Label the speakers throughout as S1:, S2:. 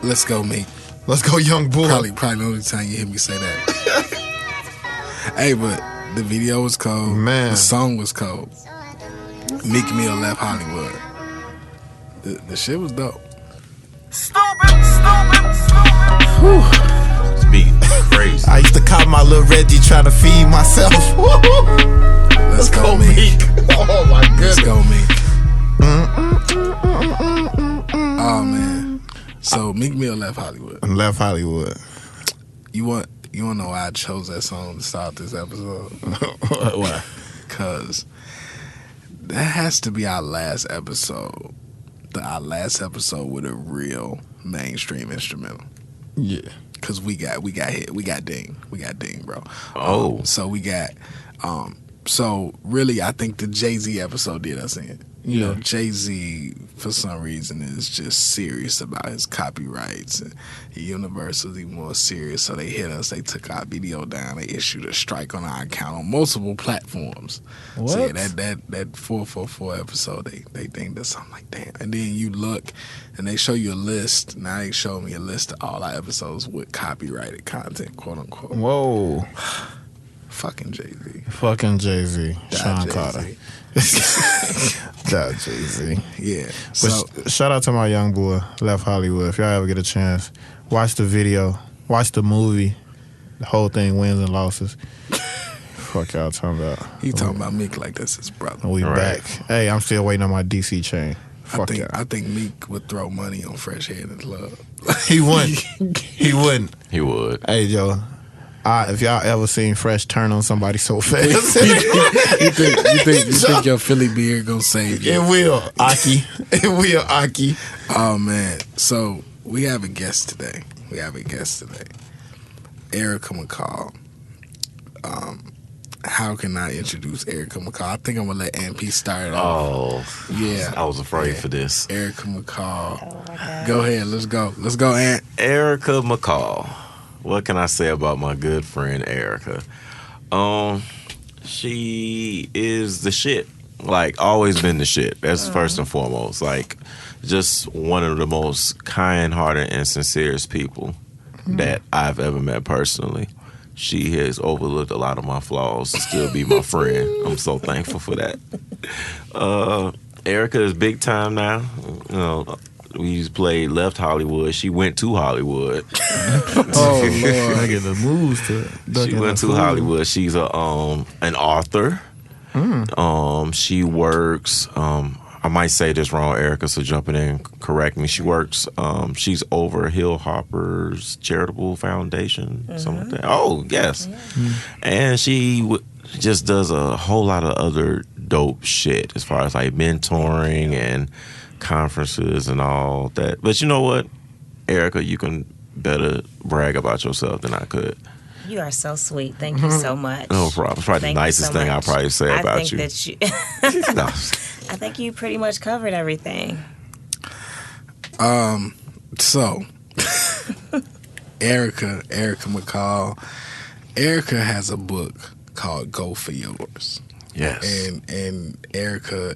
S1: Let's go, Meek.
S2: Let's go, young boy.
S1: Probably the only time you hear me say that. Hey, but the video was cold.
S2: Man.
S1: The song was cold. Meek Mill left Hollywood. The shit was dope.
S3: Stupid.
S4: Speak crazy.
S2: I used to call my little Reggie trying to feed myself.
S1: Let's go, Meek.
S2: Oh my goodness.
S1: Let's go, Meek. Oh man. So Meek Mill left Hollywood.
S2: Left Hollywood.
S1: You want to know why I chose that song to start this episode?
S2: Why?
S1: Because that has to be our last episode. Our last episode with a real mainstream instrumental.
S2: Yeah.
S1: Because we got hit. We got ding, bro.
S4: Oh.
S1: So we got so really I think the Jay-Z episode did us in. You know, Jay-Z for some reason is just serious about his copyrights, and Universal's even more serious, so they hit us. They took our video down. They issued a strike on our account on multiple platforms.
S2: What?
S1: So yeah, that 444 episode, they think that's something like damn. And then you look and they show you a list. Now they show me a list of all our episodes with copyrighted content, quote unquote.
S2: Whoa.
S1: Fucking Jay-Z.
S2: Fucking Jay-Z. Sean
S1: Jay-Z.
S2: Carter. That Jay-Z.
S1: Yeah.
S2: But
S1: So
S2: shout out to my young boy, left Hollywood. If y'all ever get a chance, watch the video, watch the movie. The whole thing, wins and losses. Fuck y'all talking about.
S1: he talking about Meek like that's his brother.
S2: We
S4: Right.
S2: back. Hey, I'm still waiting on my DC chain. Fuck y'all.
S1: I think Meek would throw money on Fresh Head in the club.
S2: He wouldn't. He wouldn't.
S4: He would.
S2: Hey, Joe. If y'all ever seen Fresh turn on somebody so fast,
S1: you think your Philly beard gonna save you?
S2: it will, Aki. It will, Aki.
S1: Oh man! So we have a guest today. Erika McCall. How can I introduce Erika McCall? I think I'm gonna let MP start it off.
S4: Oh,
S1: Yeah,
S4: I was afraid for this.
S1: Erika McCall.
S5: Oh my God.
S1: Go ahead. Let's go, Ant.
S4: Erika McCall. What can I say about my good friend Erika? She is the shit. Like, always been the shit. That's first and foremost. Like, just one of the most kind-hearted and sincerest people that I've ever met personally. She has overlooked a lot of my flaws to still be my friend. I'm so thankful for that. Erika is big time now. You know, we played Left Hollywood. She went to Hollywood.
S1: Oh Lord!
S2: I get the moves to it.
S4: She went to Hollywood. She's an author. She works. I might say this wrong, Erika, so jump in and correct me. She works. She's over Hill Hopper's charitable foundation, something like that. Oh yes, and she just does a whole lot of other dope shit as far as like mentoring and conferences and all that. But you know what, Erika, you can better brag about yourself than I could.
S5: You are so sweet. Thank you so much.
S4: No problem. It's probably
S5: Thank
S4: the
S5: you
S4: nicest
S5: so
S4: thing I'll
S5: much.
S4: probably say about you.
S5: I think that
S4: No.
S5: I think you pretty much covered everything.
S1: So Erika McCall. Erika has a book called Go For Yours.
S4: Yes.
S1: And Erika,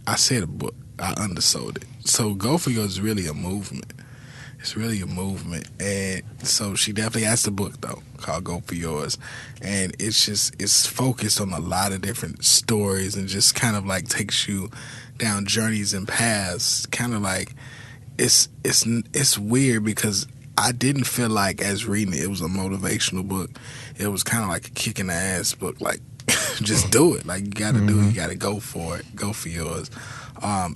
S1: I said a book. I undersold it. So Go For Yours is really a movement. It's really a movement. And so she definitely has the book, though, called Go For Yours. And it's focused on a lot of different stories and just kind of like takes you down journeys and paths. Kind of like, it's weird because I didn't feel like as reading it was a motivational book. It was kind of like a kick in the ass book. Like, just do it. Like, you got to do it. You got to go for it. Go For Yours.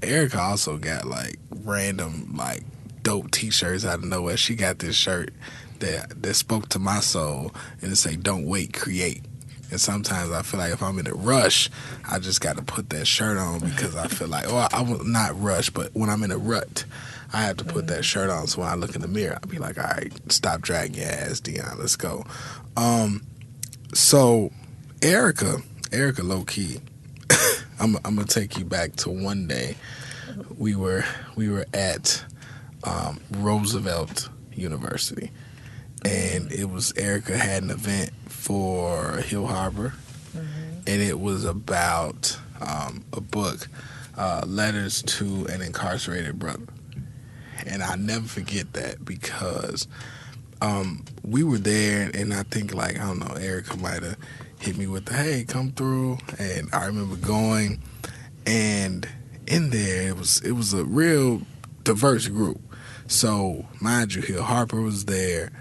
S1: Erika also got like random like dope T-shirts out of nowhere. She got this shirt that spoke to my soul, and it say "Don't wait, create." And sometimes I feel like if I'm in a rush, I just got to put that shirt on because I feel like, I will not rush, but when I'm in a rut, I have to put that shirt on. So when I look in the mirror, I'll be like, all right, stop dragging your ass, Dion. Let's go. So Erika, low key. I'm gonna take you back to one day. We were at Roosevelt University, and it was Erika had an event for Hill Harbor, and it was about a book, Letters to an Incarcerated Brother. And I never forget that because we were there, and I think, like, I don't know, Erika might have hit me with the, hey, come through. And I remember going, and in there, it was a real diverse group. So, mind you, Hill Harper was there,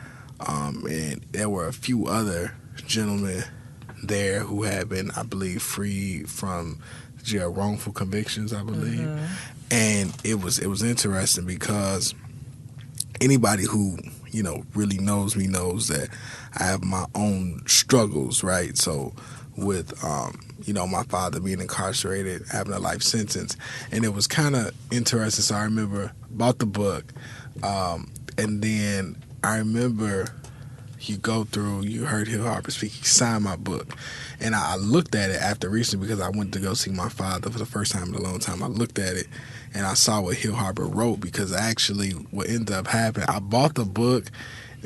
S1: and there were a few other gentlemen there who had been, I believe, freed from jail, wrongful convictions, I believe. Mm-hmm. And it was interesting because anybody who, you know, really knows me knows that I have my own struggles, right? So with, you know, my father being incarcerated, having a life sentence. And it was kind of interesting. So I remember bought the book, and then I remember you go through, you heard Hill Harper speak, he signed my book. And I looked at it after recently because I went to go see my father for the first time in a long time. I looked at it and I saw what Hill Harper wrote, because actually what ended up happening, I bought the book.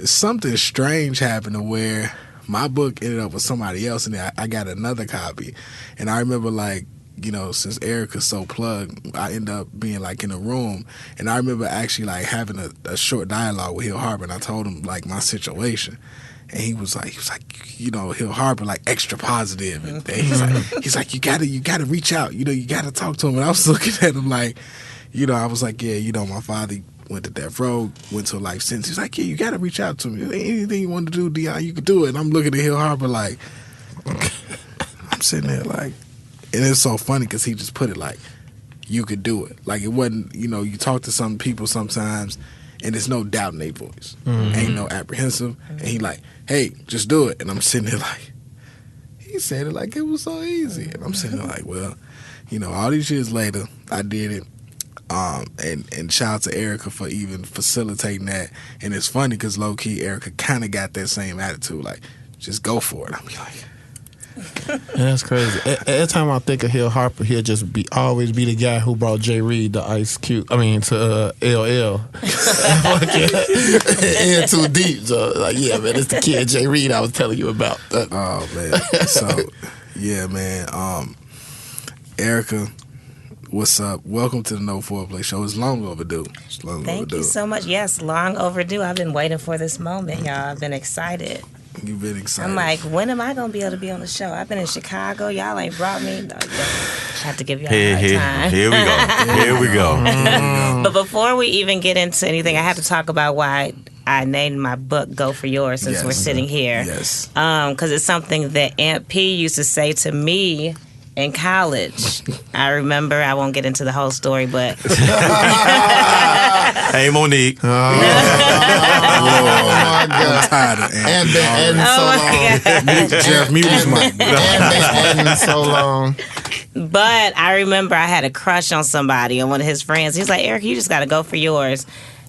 S1: Something strange happened to where my book ended up with somebody else, and then I got another copy. And I remember, like, you know, since Erika's so plugged, I ended up being, like, in a room. And I remember actually, like, having a short dialogue with Hill Harper, and I told him, like, my situation. And he was like, you know, Hill Harper, like, extra positive. And he's like, you gotta reach out. You know, you gotta talk to him. And I was looking at him like, you know, I was like, yeah, you know, my father went to death row, went to a life sentence. He's like, yeah, you gotta reach out to me. Anything you want to do, Dion, you can do it. And I'm looking at Hill Harper like, I'm sitting there like, and it's so funny because he just put it like, you could do it. Like, it wasn't, you know, you talk to some people sometimes and there's no doubt in their voice. Mm-hmm. Ain't no apprehensive. And he like, hey, just do it. And I'm sitting there like, he said it like it was so easy. And I'm sitting there like, well, you know, all these years later, I did it. And shout out to Erika for even facilitating that. And it's funny because low-key Erika kind of got that same attitude, like, just go for it. I'm like,
S2: and that's crazy. Every time I think of Hill Harper, he'll just always be the guy who brought Jay Reed to Ice Cube. I mean, to LL. In too deep. So, like, yeah, man, it's the kid Jay Reed I was telling you about.
S1: Oh man. So, yeah, man. Erika, what's up? Welcome to the No Foreplay Show. It's long overdue.
S5: Thank you so much. Yes, long overdue. I've been waiting for this moment, y'all. I've been excited.
S1: You've been excited.
S5: I'm like, when am I going to be able to be on the show? I've been in Chicago. Y'all ain't brought me. I have to give y'all a hard time.
S4: Here we go. Here we go.
S5: But before we even get into anything, I have to talk about why I named my book Go For Yours, since we're sitting here.
S1: Yes.
S5: Because it's something that Aunt P used to say to me in college. I remember, I won't get into the whole story, but
S4: hey, Monique.
S2: Oh my God.
S1: I'm tired of
S2: And been adding so long.
S1: Jeff, mute his mic.
S2: And been adding so long.
S5: But I remember I had a crush on somebody, and one of his friends, he's like, Eric, you just got to go for yours.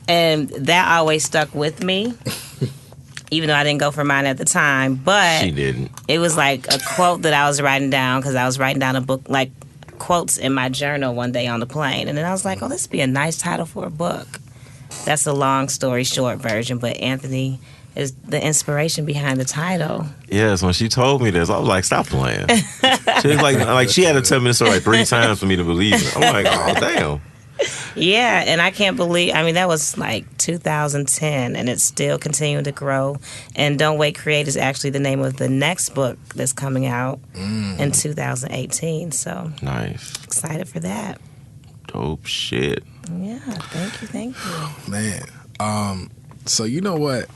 S5: And that always stuck with me, even though I didn't go for mine at the time. But
S4: she didn't.
S5: It was like a quote that I was writing down, because I was writing down a book, like quotes in my journal one day on the plane. And then I was like, oh, this would be a nice title for a book. That's a long story short version, but Anthony is the inspiration behind the title.
S4: Yes, when she told me this, I was like, stop playing. She was like she had to tell me this story like 3 times for me to believe it. I'm like, oh, damn.
S5: Yeah, and I can't believe, I mean, that was like 2010, and it's still continuing to grow. And Don't Wait, Create is actually the name of the next book that's coming out in 2018. So
S4: nice.
S5: Excited for that.
S4: Dope shit.
S5: Yeah, thank you.
S1: Man, so you know what?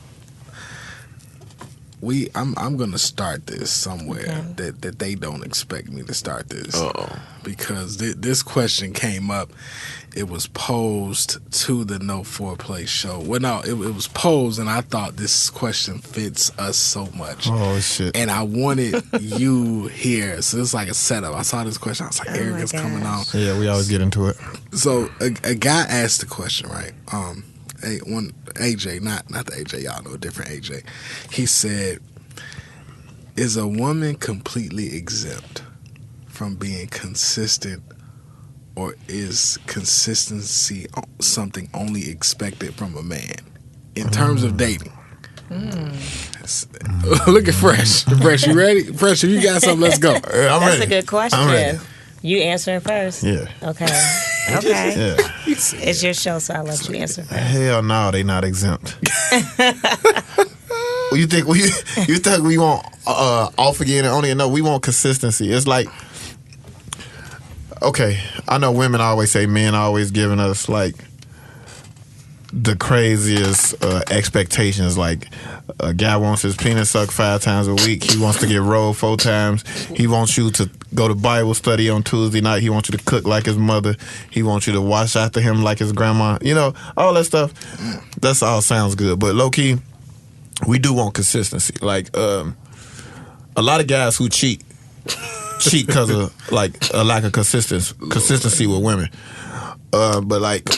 S1: I'm gonna start this somewhere that they don't expect me to start this. Because this question came up. It was posed to the No Foreplay Show. Well, no, it was posed, and I thought this question fits us so much.
S2: Oh shit!
S1: And I wanted you here, so it's like a setup. I saw this question. I was like, Erika's coming on.
S2: Yeah, we always get into it.
S1: So a guy asked the question, right? AJ, not the AJ y'all know, a different AJ. He said, is a woman completely exempt from being consistent, or is consistency something only expected from a man in terms of dating? Look at Fresh. Fresh, you ready? Fresh, if you got something, let's go.
S5: That's a good question.
S2: I'm ready.
S5: You answering first?
S2: Yeah.
S5: Okay. Okay.
S2: Yeah.
S5: It's your show, so I'll let you answer first.
S2: Hell no, they not exempt. You think we want off again and on again? No, we want consistency. It's like, okay, I know women always say men always giving us like the craziest expectations. Like a guy wants his penis sucked 5 times a week. He wants to get rolled 4 times. He wants you to go to Bible study on Tuesday night. He wants you to cook like his mother. He wants you to wash after him like his grandma. You know, all that stuff. That's all sounds good. But low key, we do want consistency. Like a lot of guys who cheat because of like a lack of consistency with women. But like,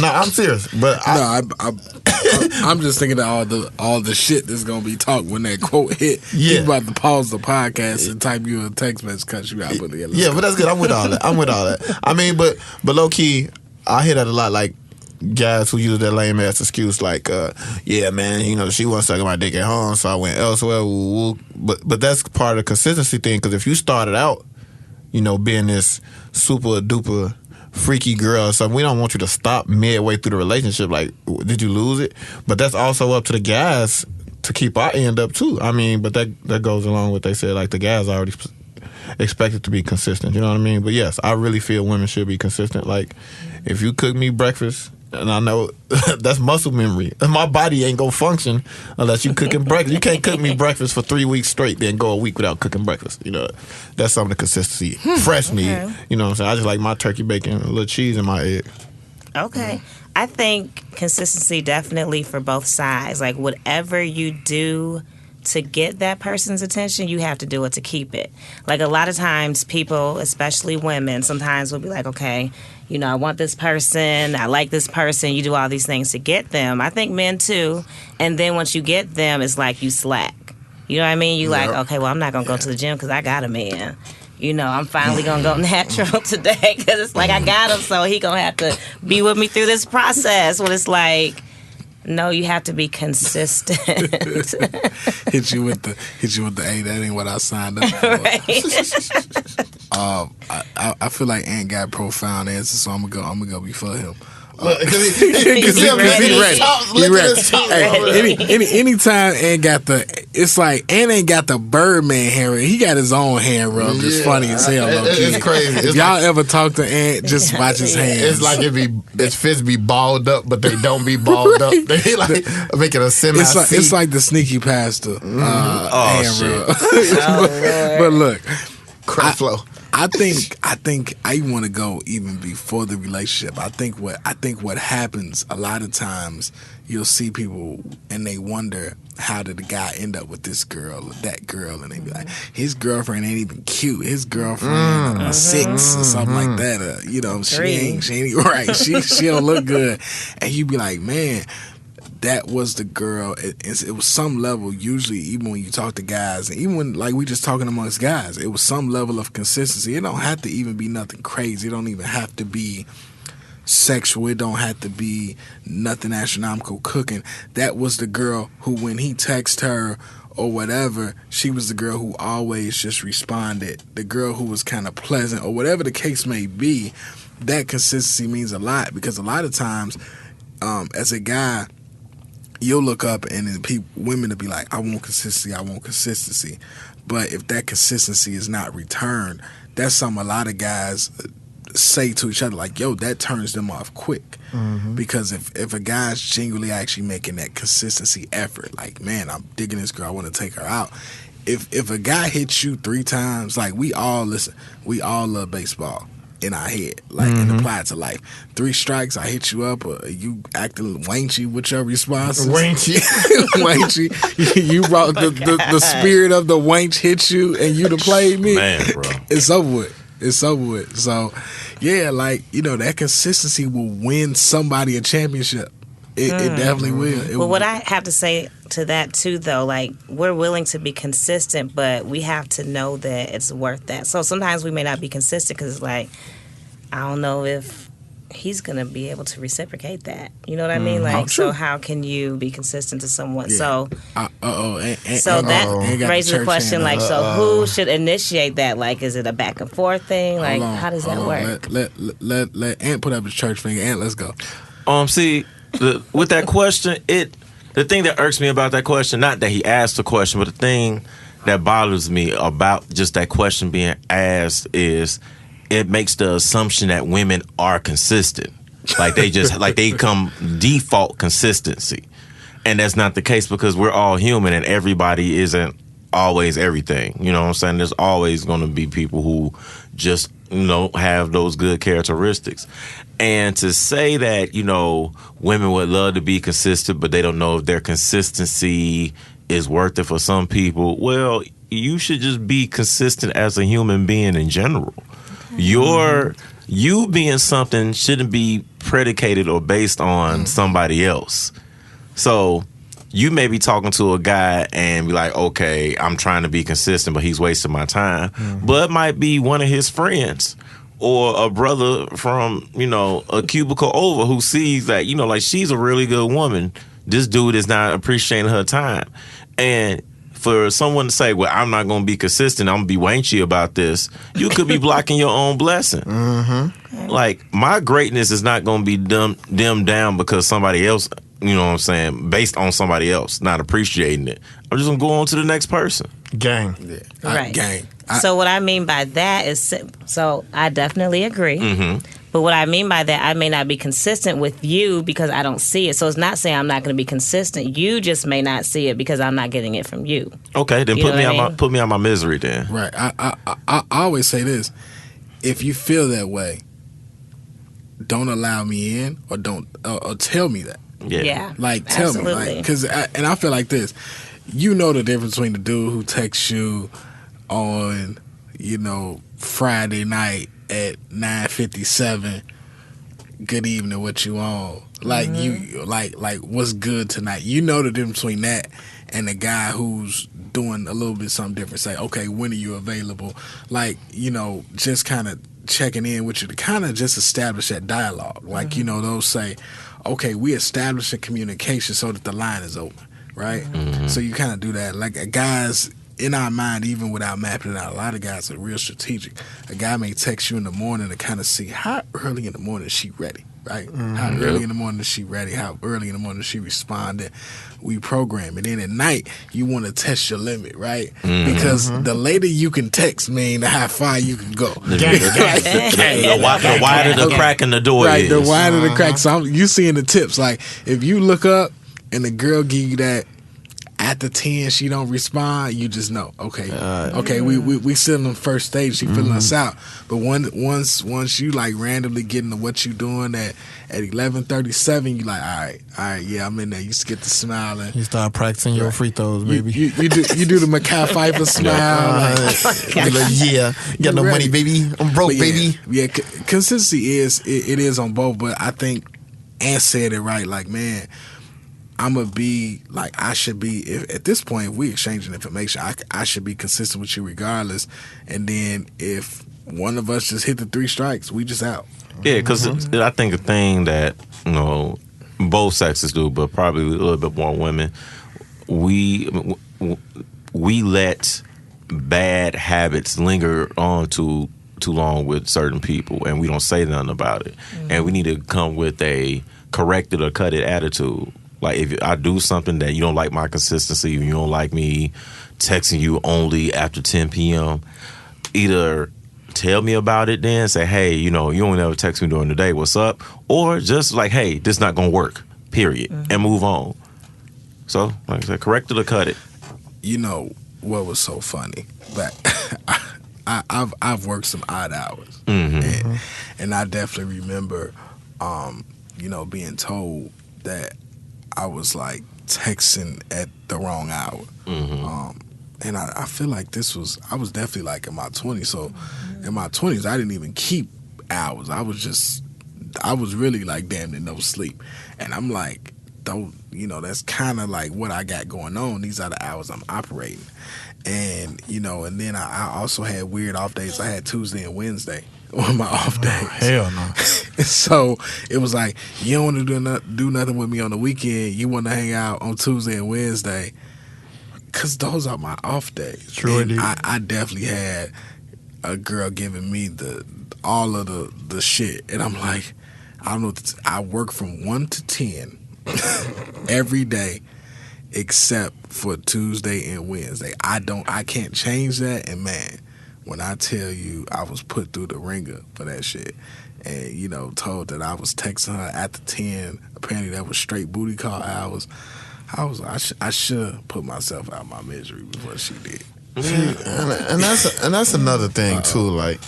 S2: no, I'm serious. But
S1: I'm just thinking of all the shit that's gonna be talked when that quote hit.
S2: Yeah.
S1: You about to pause the podcast and type you a text message, cut you out. But
S2: yeah, but that's good. I'm with all that. I mean, but low key, I hear that a lot. Like guys who use that lame ass excuse, like, yeah, man, you know, she wasn't sucking my dick at home, so I went elsewhere. Woo, woo. But that's part of the consistency thing. Because if you started out, you know, being this super duper freaky girl, so we don't want you to stop midway through the relationship. Like, did you lose it? But that's also up to the guys to keep our end up too. I mean, but that goes along with what they said. Like the guys already expected to be consistent. You know what I mean? But yes, I really feel women should be consistent. Like, if you cook me breakfast, and I know that's muscle memory, my body ain't gonna function unless you cooking breakfast. You can't cook me breakfast for 3 weeks straight, then go a week without cooking breakfast. You know, that's some of the consistency fresh need. You know what I'm saying? I just like my turkey bacon, a little cheese in my egg.
S5: Okay. I think consistency definitely for both sides. Like whatever you do to get that person's attention, you have to do it to keep it. Like a lot of times people, especially women, sometimes will be like, okay, you know, I want this person, I like this person, you do all these things to get them. I think men too. And then once you get them, it's like you slack. You know what I mean? You like, okay, well, I'm not going to go to the gym because I got a man. You know, I'm finally going to go natural today because it's like I got him, so he going to have to be with me through this process. When it's like, no, you have to be consistent.
S1: hit you with the hey, that ain't what I signed up for. I feel like Ant got profound answers, so I'm gonna go before him. Because he ready. Hey, anytime Ant got it's like Ant ain't got the Birdman hair. He got his own hair rubbed. It's funny as hell.
S2: It's crazy.
S1: If y'all ever talk to Ant, just watch his hands.
S2: It's like his fists be balled up, but they don't be balled up. They like making a semi.
S1: It's like the sneaky pastor hand rub. But look,
S2: crap flow.
S1: I think I want to go even before the relationship. I think what happens a lot of times, you'll see people and they wonder, how did the guy end up with this girl or that girl, and they be like, his girlfriend ain't even cute. His girlfriend a 6 or something like that. You know, she ain't right. She don't look good, and you be like, man, that was the girl. It was some level, usually, even when you talk to guys, and even when, like, we just talking amongst guys, it was some level of consistency. It don't have to even be nothing crazy. It don't even have to be sexual. It don't have to be nothing astronomical cooking. That was the girl who, when he texted her or whatever, she was the girl who always just responded. The girl who was kind of pleasant, or whatever the case may be. That consistency means a lot, because a lot of times, as a guy, you'll look up and then women will be like, I want consistency. But if that consistency is not returned, that's something a lot of guys say to each other, like, yo, that turns them off quick. Because if a guy's genuinely actually making that consistency effort, like, man, I'm digging this girl, I want to take her out. If a guy hits you 3 times, like, we all love baseball in our head, like, and apply it to life. 3 strikes, I hit you up, or you acting wanchy with your responses.
S2: Wanchy.
S1: You brought the spirit of the wanch hit you, and you to play me.
S4: Man, bro.
S1: It's over with. So, yeah, like, you know, that consistency will win somebody a championship. It definitely will.
S5: Well, what I have to say to that too, though, like, we're willing to be consistent, but we have to know that it's worth that. So sometimes we may not be consistent because it's like, I don't know if he's gonna be able to reciprocate that. You know what I mean? Like, so how can you be consistent to someone?
S1: Yeah.
S5: So,
S1: So
S5: that raises the question, like, so who should initiate that? Like, is it a back and forth thing? Like, how does that work?
S1: Let Ant put up his church finger. Ant, let's go.
S4: See, with that question, the thing that irks me about that question, not that he asked the question, but the thing that bothers me about just that question being asked is it makes the assumption that women are consistent. Like they come default consistency. And that's not the case because we're all human and everybody isn't always everything. You know what I'm saying? There's always going to be people who just, have those good characteristics. And to say that, women would love to be consistent, but they don't know if their consistency is worth it for some people. Well, you should just be consistent as a human being in general. You being something shouldn't be predicated or based on somebody else. So you may be talking to a guy and be like, okay, I'm trying to be consistent, but he's wasting my time. But it might be one of his friends or a brother from, a cubicle over who sees that, like she's a really good woman. This dude is not appreciating her time. And for someone to say, well, I'm not going to be consistent, I'm going to be wanchy about this, you could be blocking your own blessing. Like, my greatness is not going to be dimmed down because somebody else, based on somebody else not appreciating it. I'm just going to go on to the next person.
S2: Gang.
S1: Yeah.
S5: Right.
S1: Gang.
S5: So what I mean by that is, so I definitely agree. But what I mean by that, I may not be consistent with you because I don't see it. So it's not saying I'm not going to be consistent. You just may not see it because I'm not getting it from you.
S4: Okay, then put me on my misery then.
S1: Right. I always say this: if you feel that way, don't allow me in, or don't or tell me that.
S4: Yeah.
S1: Like, tell me, like, because I feel like this. The difference between the dude who texts you on, Friday night at 9:57. Good evening, what you on? Like you, like what's good tonight? The difference between that and the guy who's doing a little bit something different. Say, okay, when are you available? Like, just kind of checking in with you to kind of just establish that dialogue. Like, they'll say, okay, we establish a communication so that the line is open, right? So you kind of do that. Like, guys, in our mind, even without mapping it out, a lot of guys are real strategic. A guy may text you in the morning to kind of see how early in the morning is she ready, right? How early in the morning is she ready? How early in the morning is she responding? We program it. Then at night, you want to test your limit, right? Because the later you can text, how far you can go.
S4: The wider the crack in the door
S1: right,
S4: is.
S1: The wider the crack. So you seeing the tips. Like, if you look up and the girl give you that, after 10, she don't respond, you just know. Okay, we still in the first stage. She filling us out. But once you like randomly getting to what you doing at 11:37, you like, all right, yeah, I'm in there. You just get the smiling.
S2: You start practicing your free throws, baby.
S1: You do the Mekhi Phifer smile.
S2: Yeah, got no money, baby. I'm broke, baby.
S1: Yeah, consistency is on both, but I think Ant said it right. Like, man, I'm going to be, like, I should be, at this point, if we exchanging information, I should be consistent with you regardless. And then if one of us just hit the 3 strikes, we just out.
S4: Yeah, because I think a thing that, both sexes do, but probably a little bit more women, we let bad habits linger on too long with certain people, and we don't say nothing about it. And we need to come with a correct it or cut it attitude. Like, if I do something that you don't like my consistency, you don't like me texting you only after 10 p.m., either tell me about it then, say, hey, you don't ever text me during the day, what's up? Or just like, hey, this not going to work, period, and move on. So, like I said, correct it or cut it.
S1: What was so funny? But I've worked some odd hours. And I definitely remember, being told that I was like texting at the wrong hour. And I feel like I was definitely like in my 20s. So in my 20s, I didn't even keep hours. I was really like damn near no sleep. And I'm like, that's kind of like what I got going on. These are the hours I'm operating. And, and then I also had weird off days. I had Tuesday and Wednesday on my off days.
S2: Hell no.
S1: So it was like, you don't want to do nothing with me on the weekend. You want to hang out on Tuesday and Wednesday, because those are my off days.
S2: True,
S1: And
S2: indeed.
S1: I definitely had a girl giving me all of the shit, and I'm like, I don't know. I work from 1 to 10 every day, except for Tuesday and Wednesday. I can't change that. And man, when I tell you, I was put through the ringer for that shit. And, you know, told that I was texting her after 10. Apparently that was straight booty call hours. I should put myself out of my misery before she did.
S2: And that's another thing too. Like,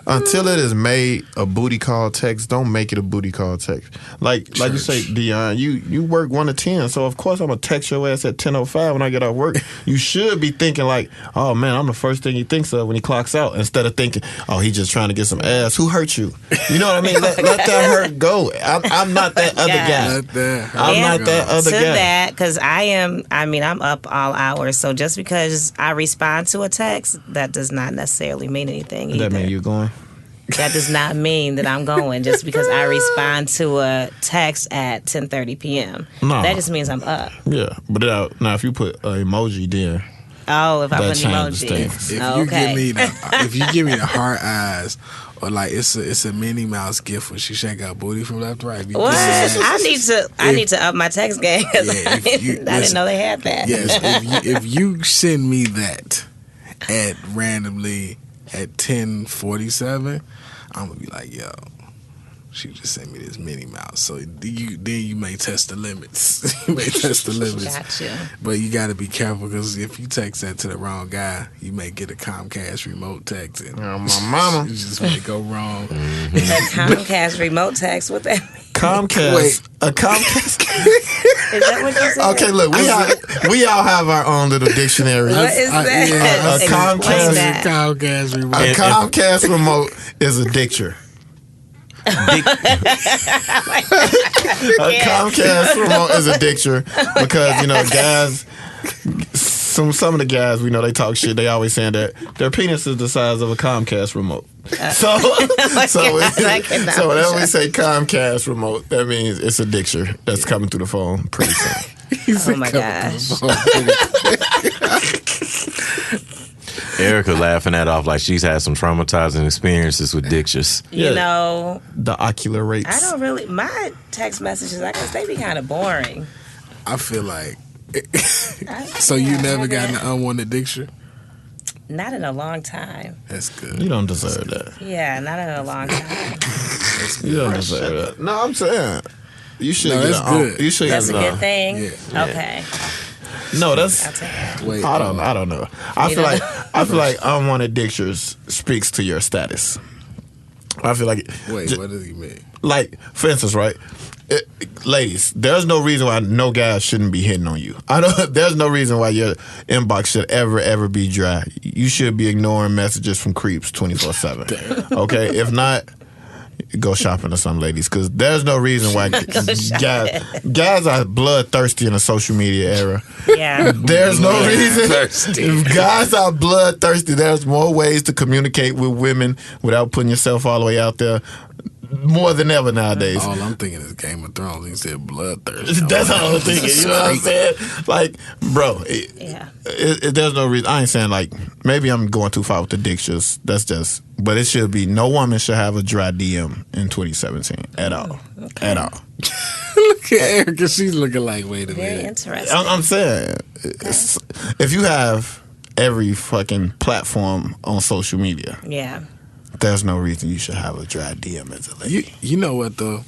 S2: until it is made a booty call text, don't make it a booty call text. Like you say, Dion, you work 1 to 10, so of course I'm gonna text your ass at 10:05 when I get off work. You should be thinking like, oh man, I'm the first thing he thinks of when he clocks out, instead of thinking, oh, he just trying to get some ass. Who hurt you? You know what I mean? Let that hurt go. I'm not that other guy.
S1: Let that
S2: I'm not that other
S5: to
S2: guy.
S5: that, because I'm up all hours. So just because I respond to a text, that does not necessarily mean anything either.
S2: That mean you going?
S5: That does not mean that I'm going just because I respond to a text at 10:30 p.m.
S2: No.
S5: That just means I'm up.
S2: Yeah, but now if you put an emoji, then
S5: Oh, if I
S2: That
S5: put an
S2: changes
S5: emoji.
S2: things.
S1: If you give me the heart eyes, or like it's a Minnie Mouse gift when she shake her booty from left to right. If you
S5: What?
S1: give me that-
S5: I need to up my text game. 'Cause
S1: Yeah, if you-
S5: I didn't
S1: listen,
S5: know they had that.
S1: Yes, if you send me that at randomly at 10:47, I'm gonna be like, yo, she just sent me this Minnie Mouse. So you may test the limits. You may test the limits.
S5: Gotcha.
S1: But you got to be careful, because if you text that to the wrong guy, you may get a Comcast remote text, and
S2: my mama.
S1: you just may go wrong.
S5: A Comcast remote text. What that mean?
S2: Comcast.
S1: Wait.
S2: A Comcast.
S5: Is that what you said?
S2: Okay, look, we all have our own little dictionary.
S5: What is that?
S1: yeah,
S2: a
S5: Explain
S2: Comcast-
S5: that.
S1: Comcast remote.
S2: A Comcast remote is a dicture. A Comcast remote is a dicture because, you know, guys, some of the guys we know, they talk shit. They always saying that their penis is the size of a Comcast remote. So whenever we say Comcast remote, that means it's a dicture that's coming through the phone pretty soon.
S5: Oh my gosh.
S4: Erika laughing that off like she's had some traumatizing experiences with dictures.
S5: You know,
S2: The ocular rates.
S5: I don't really. My text messages, I guess they be kind of boring.
S1: I feel like. So you never got an unwanted dicture?
S5: Not in a long time.
S1: That's good.
S2: You don't deserve that.
S5: Yeah, not in a long time.
S2: You don't deserve that. No, I'm saying you should
S1: No,
S2: get
S1: that's
S2: an un-
S1: good.
S2: You should
S5: That's a
S2: get an
S5: good thing.
S1: Yeah.
S5: Okay,
S2: No, that's.
S5: I'll take it.
S1: Wait,
S2: I don't know. I feel like unwanted dictures speaks to your status. I feel like
S1: Wait, what does he mean?
S2: like, for instance, right? Ladies, there's no reason why no guy shouldn't be hitting on you. There's no reason why your inbox should ever be dry. You should be ignoring messages from creeps 24/7. Okay, if not, go shopping or something, ladies, because there's no reason why guys are bloodthirsty in the social media era.
S5: Yeah.
S2: There's no reason.
S1: Thirsty.
S2: If guys are bloodthirsty, there's more ways to communicate with women without putting yourself all the way out there. More than ever nowadays.
S1: All I'm thinking is Game of Thrones. He said bloodthirst.
S2: That's all I'm thinking. You know what I'm saying? Like, bro,
S5: Yeah.
S2: there's no reason. I ain't saying like maybe I'm going too far with the dictures. That's just. But it should be no woman should have a dry DM in 2017 at all.
S5: Okay.
S2: At all.
S1: Look at Erika. She's looking like, wait a
S5: Very
S1: minute.
S5: interesting.
S2: I'm saying, if you have every fucking platform on social media,
S5: Yeah.
S2: there's no reason you should have a dry DM as a lady.
S1: You know what though?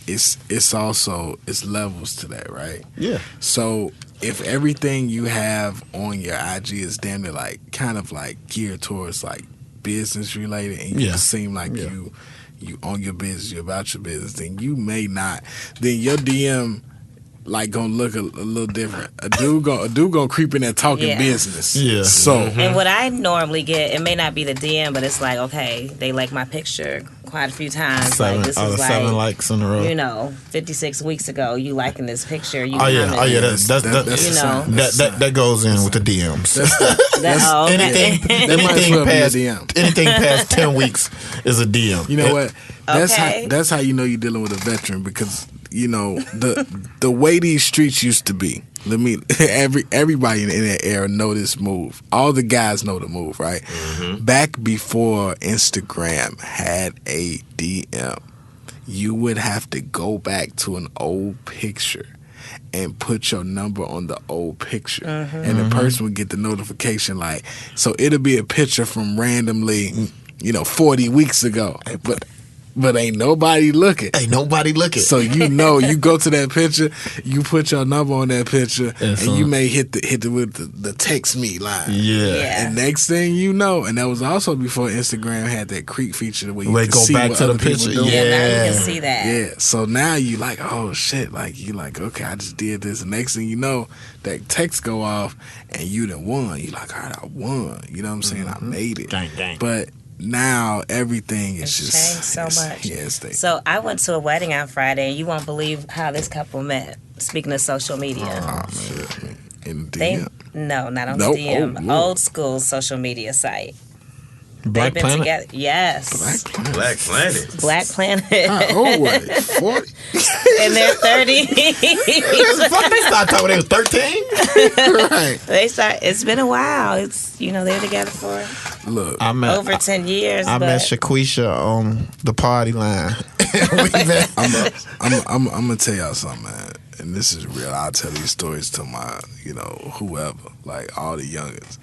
S1: It's also levels to that, right?
S2: Yeah.
S1: So if everything you have on your IG is damn near like kind of like geared towards like business related, and you
S2: Yeah.
S1: seem like
S2: Yeah.
S1: you own your business, you about your business, then you may not. Then your DM like gonna look a little different. A dude gonna creep in there talking
S5: Yeah.
S1: business.
S2: Yeah.
S1: So
S5: And what I normally get, it may not be the DM, but it's like, okay, they like my picture quite a few times.
S2: Seven,
S5: like this
S2: out
S5: is
S2: of
S5: like
S2: 7 likes in a row.
S5: you know, 56 weeks ago, you liking this picture. You
S2: Oh yeah,
S5: commenting.
S2: that's
S5: You know.
S2: that goes in with the DMs.
S5: Oh, okay.
S2: anything
S1: be a
S2: past
S1: DM.
S2: anything past 10 weeks is a DM.
S1: You know what?
S5: Okay.
S1: That's how you know you're dealing with a veteran, because you know the way these streets used to be. Everybody in that era know this move. All the guys know the move, right?
S4: Mm-hmm.
S1: Back before Instagram had a DM, you would have to go back to an old picture and put your number on the old picture, and the person would get the notification. Like, so it'll be a picture from randomly, 40 weeks ago, but ain't nobody looking.
S2: Ain't nobody looking.
S1: So you go to that picture, you put your number on that picture, and you may hit the with the text me line.
S2: Yeah.
S1: And next thing you know, and that was also before Instagram had that creep feature where you
S2: Wait,
S1: could
S2: go
S1: see
S2: back
S1: what
S2: to the
S1: other people
S2: picture.
S1: doing.
S5: Yeah, now you
S2: Yeah.
S5: can see that.
S1: Yeah, so now you like, oh shit, like you like, okay, I just did this. And next thing you know, that text go off and you done won. You like, all right, I won. You know what I'm saying? I made it.
S2: Gang.
S1: But now everything is
S5: It's
S1: just
S5: changed so much.
S1: Yes,
S5: So I went to a wedding on Friday, and you won't believe how this couple met. Speaking of social media,
S1: man. In the
S5: they
S1: DM.
S5: no, not on
S1: Nope.
S5: the DM,
S1: Oh, Lord.
S5: old school social media site.
S2: Black
S5: They've been
S2: Planet.
S5: together. Yes,
S4: Black Planet.
S5: Black Planet.
S1: How old were they? 40?
S5: In their 30s.
S2: Fuck, they started talking when they was 13.
S1: Right.
S5: It's been a while. It's they're together for
S1: Look,
S2: I met
S5: over 10 years.
S2: I
S5: but
S2: met Shaquisha on the party line. We met.
S1: I'm gonna tell y'all something, man. And this is real. I'll tell these stories to my, whoever, like all the youngins.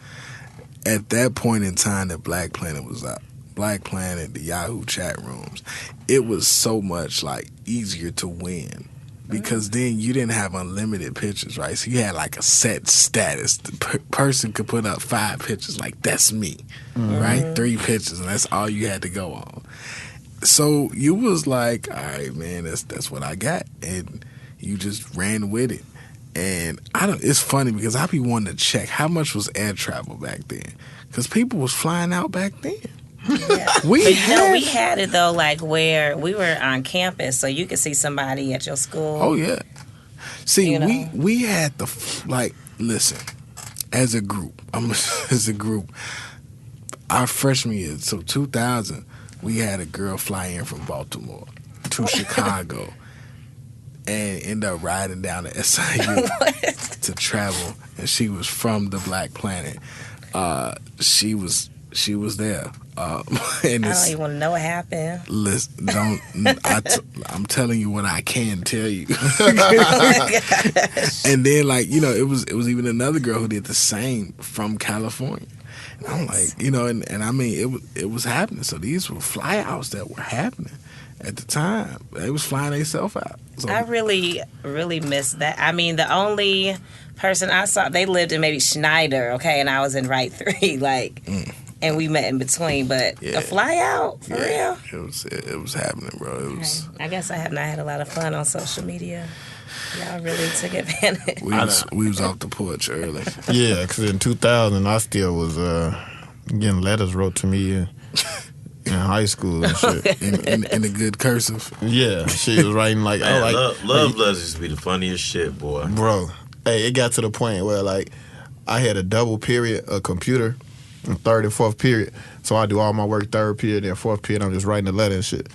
S1: At that point in time that Black Planet was out, Black Planet, the Yahoo chat rooms, it was so much like easier to win. Because then you didn't have unlimited pictures, right? So you had like a set status. The person could put up 5 pictures, like that's me, right? 3 pictures, and that's all you had to go on. So you was like, all right, man, that's what I got, and you just ran with it. And it's funny because I be wanting to check how much was air travel back then, because people was flying out back then.
S5: Yeah.
S1: We
S5: we had it though, like where we were on campus, so you could see somebody at your school.
S1: Oh yeah. See,
S5: You know?
S1: we had listen, as a group, our freshman year, so 2000, we had a girl fly in from Baltimore to Chicago and end up riding down to SIU to travel, and she was from the Black Planet. She was there. And
S5: I don't even want to know what happened.
S1: listen, I'm telling you what I can tell you. And then, it was even another girl who did the same from California. And I'm like, and I mean, it was happening. So these were flyouts that were happening at the time. They was flying themselves out. So,
S5: I really, really miss that. I mean, the only person I saw, they lived in maybe Schneider, okay, and I was in Right 3, and we met in between. But
S1: Yeah.
S5: a fly out, for real?
S1: It was happening, bro. It was.
S5: I guess I have not had a lot of fun on social media. Y'all really took advantage.
S1: We was off the porch early.
S2: Yeah, because in 2000, I still was getting letters wrote to me in high school and shit.
S1: in a good cursive.
S2: Yeah, she was writing like,
S4: Man,
S2: oh, like
S4: love letters used to be the funniest shit, boy.
S2: bro. Hey, it got to the point where I had a double period, a computer, in 3rd and 4th period. So I do all my work 3rd period, and 4th period I'm just writing the letter and shit.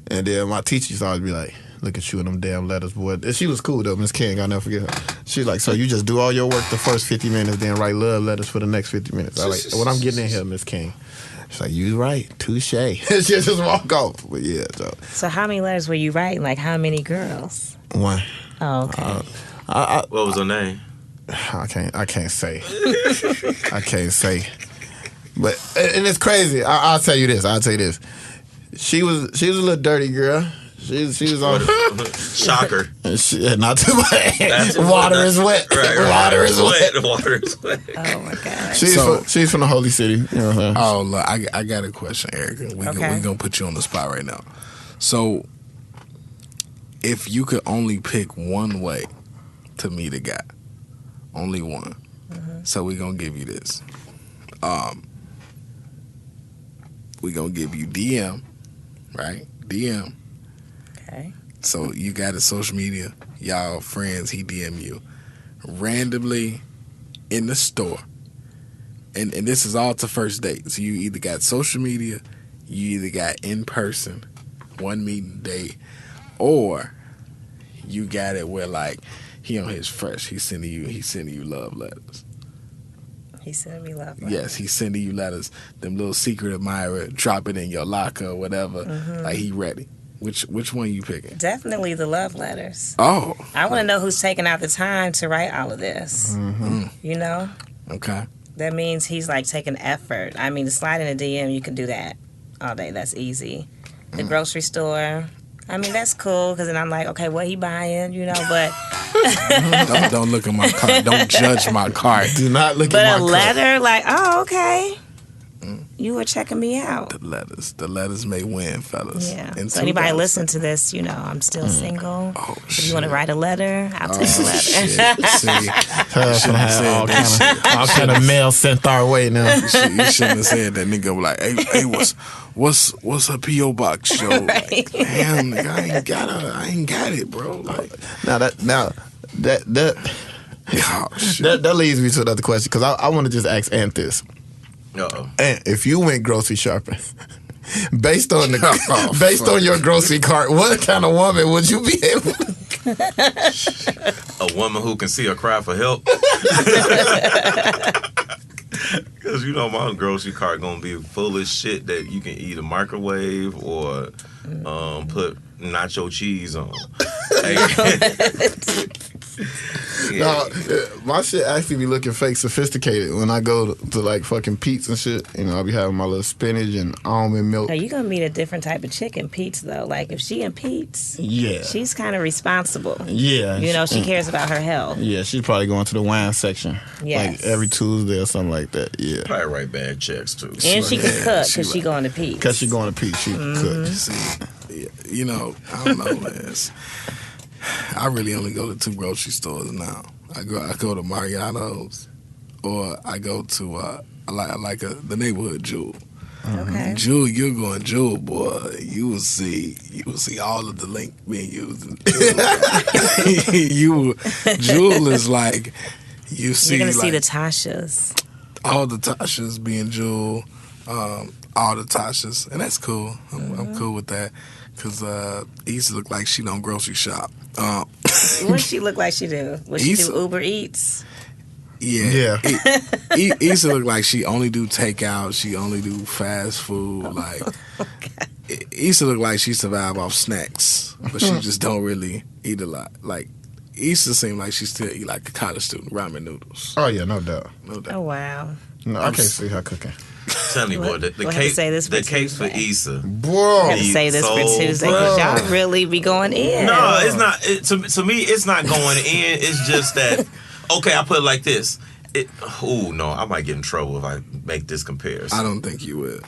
S2: And then my teacher used to always be like, look at you and them damn letters, boy. And she was cool though, Miss King, I'll never forget her. She's like, so you just do all your work the first 50 minutes, then write love letters for the next 50 minutes. I like, what I'm getting in here, Miss King. She's like, you right, touche. She'll just walk off. But yeah,
S5: So how many letters were you writing? Like how many girls?
S2: one.
S5: Oh, okay.
S4: What was her name?
S2: I can't say. I can't say. But and it's crazy. I'll tell you this. She was a little dirty girl. She was on.
S4: Shocker.
S2: Not too much.
S4: That's
S2: Water is wet.
S4: Right.
S2: Water is wet.
S4: Water is wet.
S5: Oh my God.
S2: She's from the Holy City. You know what I'm saying?
S1: Oh, look, I got a question, Erika. We're going to put you on the spot right now. So, if you could only pick one way to meet a guy, only one. So, we're going to give you this. We're going to give you DM, right? DM.
S5: Okay.
S1: So you got his social media, y'all friends, he DM you randomly in the store. And this is all to first date. So you either got social media, you either got in person, one meeting date, or you got it where like he on his fresh, he's sending you love letters.
S5: He's sending me love letters.
S1: Yes, he's sending you letters, them little secret admirer, drop it in your locker or whatever. Like he ready. Which one you picking?
S5: Definitely the love letters.
S1: Oh.
S5: I want to know who's taking out the time to write all of this. You know?
S1: Okay.
S5: That means he's like taking effort. I mean, to slide in a DM, you can do that all day. That's easy. The grocery store, I mean, that's cool because then I'm like, okay, what he buying, you know? But
S1: don't look at my cart. Don't judge my cart.
S2: Do not look
S5: but
S2: at
S5: a
S2: my
S5: letter, like, oh, okay, you were checking me out.
S1: The letters may win, fellas.
S5: Yeah.
S1: In
S5: So anybody
S1: 2000.
S5: listen to this, you know, I'm still single.
S1: Oh,
S5: If you want to write a letter, I'll take a letter.
S1: Shit. See,
S2: Gonna have all kind of mail sent our way now.
S1: you shouldn't have said that. Nigga was like, hey, what's her P.O. box, yo? Like, damn, nigga, I ain't got it, bro. Like,
S2: That
S1: oh, shit.
S2: that leads me to another question because I want to just ask Ant this.
S4: Uh-oh.
S2: Ant, if you went grocery shopping, based on on your grocery cart, what kind of woman would you be able to?
S4: A woman who can see her cry for help. Because you know my grocery cart gonna be full of shit that you can either microwave or put nacho cheese on.
S2: No, my shit actually be looking fake sophisticated when I go to like fucking Pete's and shit. You know, I'll be having my little spinach and almond milk.
S5: Now, you're going to meet a different type of chick in Pete's, though. Like, if she in Pete's,
S2: Yeah.
S5: she's kind of responsible.
S2: Yeah.
S5: You know, she cares about her health.
S2: Yeah, she's probably going to the wine section.
S5: Yes.
S2: Like every Tuesday or something like that. Yeah.
S4: Probably write bad checks too.
S5: And she can cook
S1: she
S5: because she going to Pete's.
S2: Because she going to Pete's, she cook.
S1: See, you know, I don't know, man. I really only go to 2 grocery stores now. I go to Mariano's, or I go to I like the neighborhood Jewel.
S5: Okay.
S1: Jewel, you're going Jewel, boy. You will see all of the link being used. Jewel is like you see.
S5: You're going to see
S1: like,
S5: the Tashas.
S1: all the Tashas being Jewel, all the Tashas, and that's cool. I'm cool with that because Issa look like she don't grocery shop.
S5: What she look like she do? Would she
S1: Issa-
S5: do Uber Eats?
S1: Yeah. Issa look like she only do takeout. She only do fast food. Like Issa look like she survive off snacks, but she just don't really eat a lot. Like Issa seem like she still eat like a college student, ramen noodles.
S2: Oh, yeah, no doubt.
S1: No doubt.
S5: Oh, wow.
S2: No, I can't see her cooking.
S4: Tell me, boy, the
S5: We'll have to say this for
S4: cakes for
S5: Tuesday.
S4: Issa.
S2: Bro.
S5: I had to say this for
S4: So,
S5: Tuesday because y'all really be going in.
S4: No, it's not. To me, it's not going in. It's just that. Okay, I put it like this. No, I might get in trouble if I make this comparison.
S1: I don't think you will.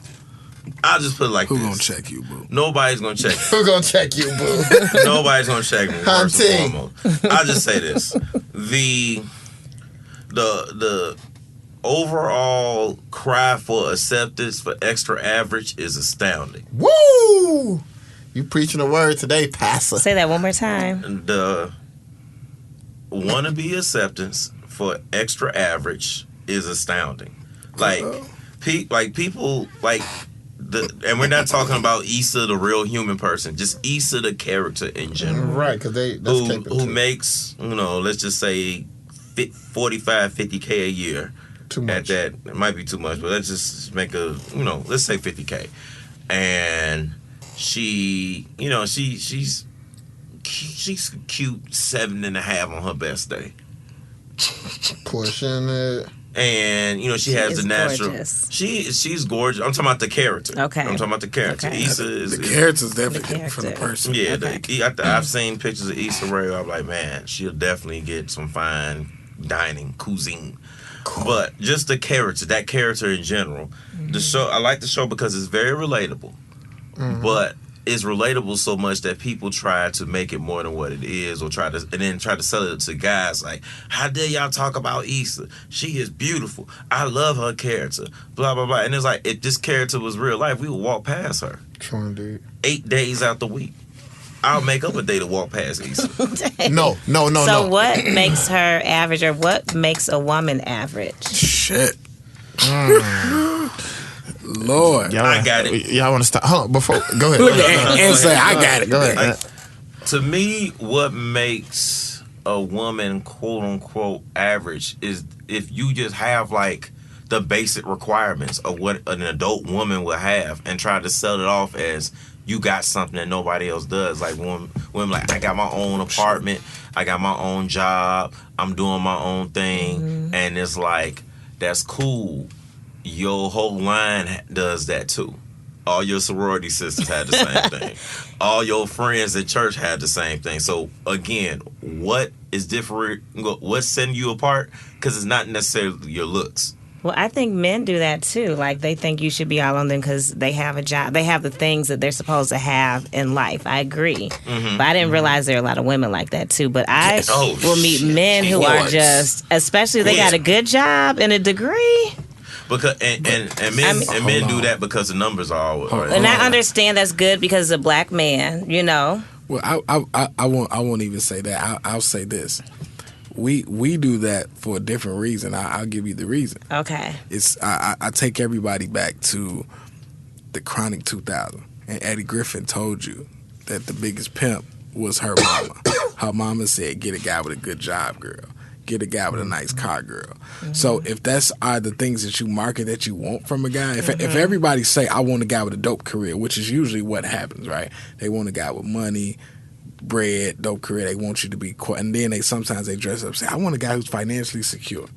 S4: I'll just put it like
S1: Who
S4: this.
S1: gonna check you, boo?
S4: Nobody's gonna check me.
S2: Who gonna check you, boo?
S4: Nobody's gonna check me. First
S2: Hunting.
S4: and foremost, I'll just say this: the overall cry for acceptance for extra average is astounding.
S2: Woo! You preaching the word today, Pastor.
S5: Say that one more time.
S4: The wannabe acceptance for extra average is astounding. Like, people like. And we're not talking about Issa, the real human person, just Issa, the character in general.
S2: Right, because
S4: Who makes, let's just say 45, 50K a year.
S2: Too much.
S4: At that, it might be too much, but let's just make let's say 50K. And she, she's cute 7.5 on her best day.
S2: Pushing it.
S4: And she has
S5: is
S4: the natural.
S5: gorgeous.
S4: She's gorgeous. I'm talking about the character.
S5: Okay.
S4: I'm talking about the character.
S5: Okay.
S4: Issa is
S1: The character's definitely
S5: The
S1: different from the
S5: character.
S1: person.
S4: Yeah,
S5: Okay.
S4: I've seen pictures of Issa Rae. I'm like, man, she'll definitely get some fine dining, cuisine. But just the character, that character in general. The show, I like the show because it's very relatable. But it's relatable so much that people try to make it more than what it is, or try to sell it to guys like, how dare y'all talk about Issa? She is beautiful. I love her character. Blah blah blah. And it's like, if this character was real life, we would walk past her.
S2: True, dude.
S4: 8 days out the week. I'll make up a day to walk past Issa.
S2: No.
S5: So what makes her average, or what makes a woman average?
S1: Shit. Lord.
S4: I got it.
S2: Y'all want to stop? Hold on, before. Go ahead.
S1: Look at and say, I got it.
S2: Go ahead.
S4: To me, what makes a woman quote unquote average is if you just have like the basic requirements of what an adult woman would have, and try to sell it off as you got something that nobody else does. Like women like, I got my own apartment, I got my own job, I'm doing my own thing, and it's like, that's cool. Your whole line does that too. All your sorority sisters had the same thing. All your friends at church had the same thing. So again, what is different? What's setting you apart? Because it's not necessarily your looks.
S5: Well, I think men do that too. Like, they think you should be all on them because they have a job. They have the things that they're supposed to have in life. I agree. But I didn't realize there are a lot of women like that too. But I will meet men who are just, especially if they got a good job and a degree.
S4: Because and men do that because the numbers are always.
S5: And I understand that's good because it's a black man, you know.
S1: Well, I won't even say that. I'll say this. We do that for a different reason. I'll give you the reason.
S5: Okay.
S1: It's I take everybody back to the Chronic 2000, and Eddie Griffin told you that the biggest pimp was her mama. Her mama said, "Get a guy with a good job, girl. Get a guy with a nice car, girl." So if that's are the things that you market that you want from a guy, if everybody say, "I want a guy with a dope career," which is usually what happens, right? They want a guy with money, bread, dope career. They want you to be, and then sometimes they dress up and say, "I want a guy who's financially secure."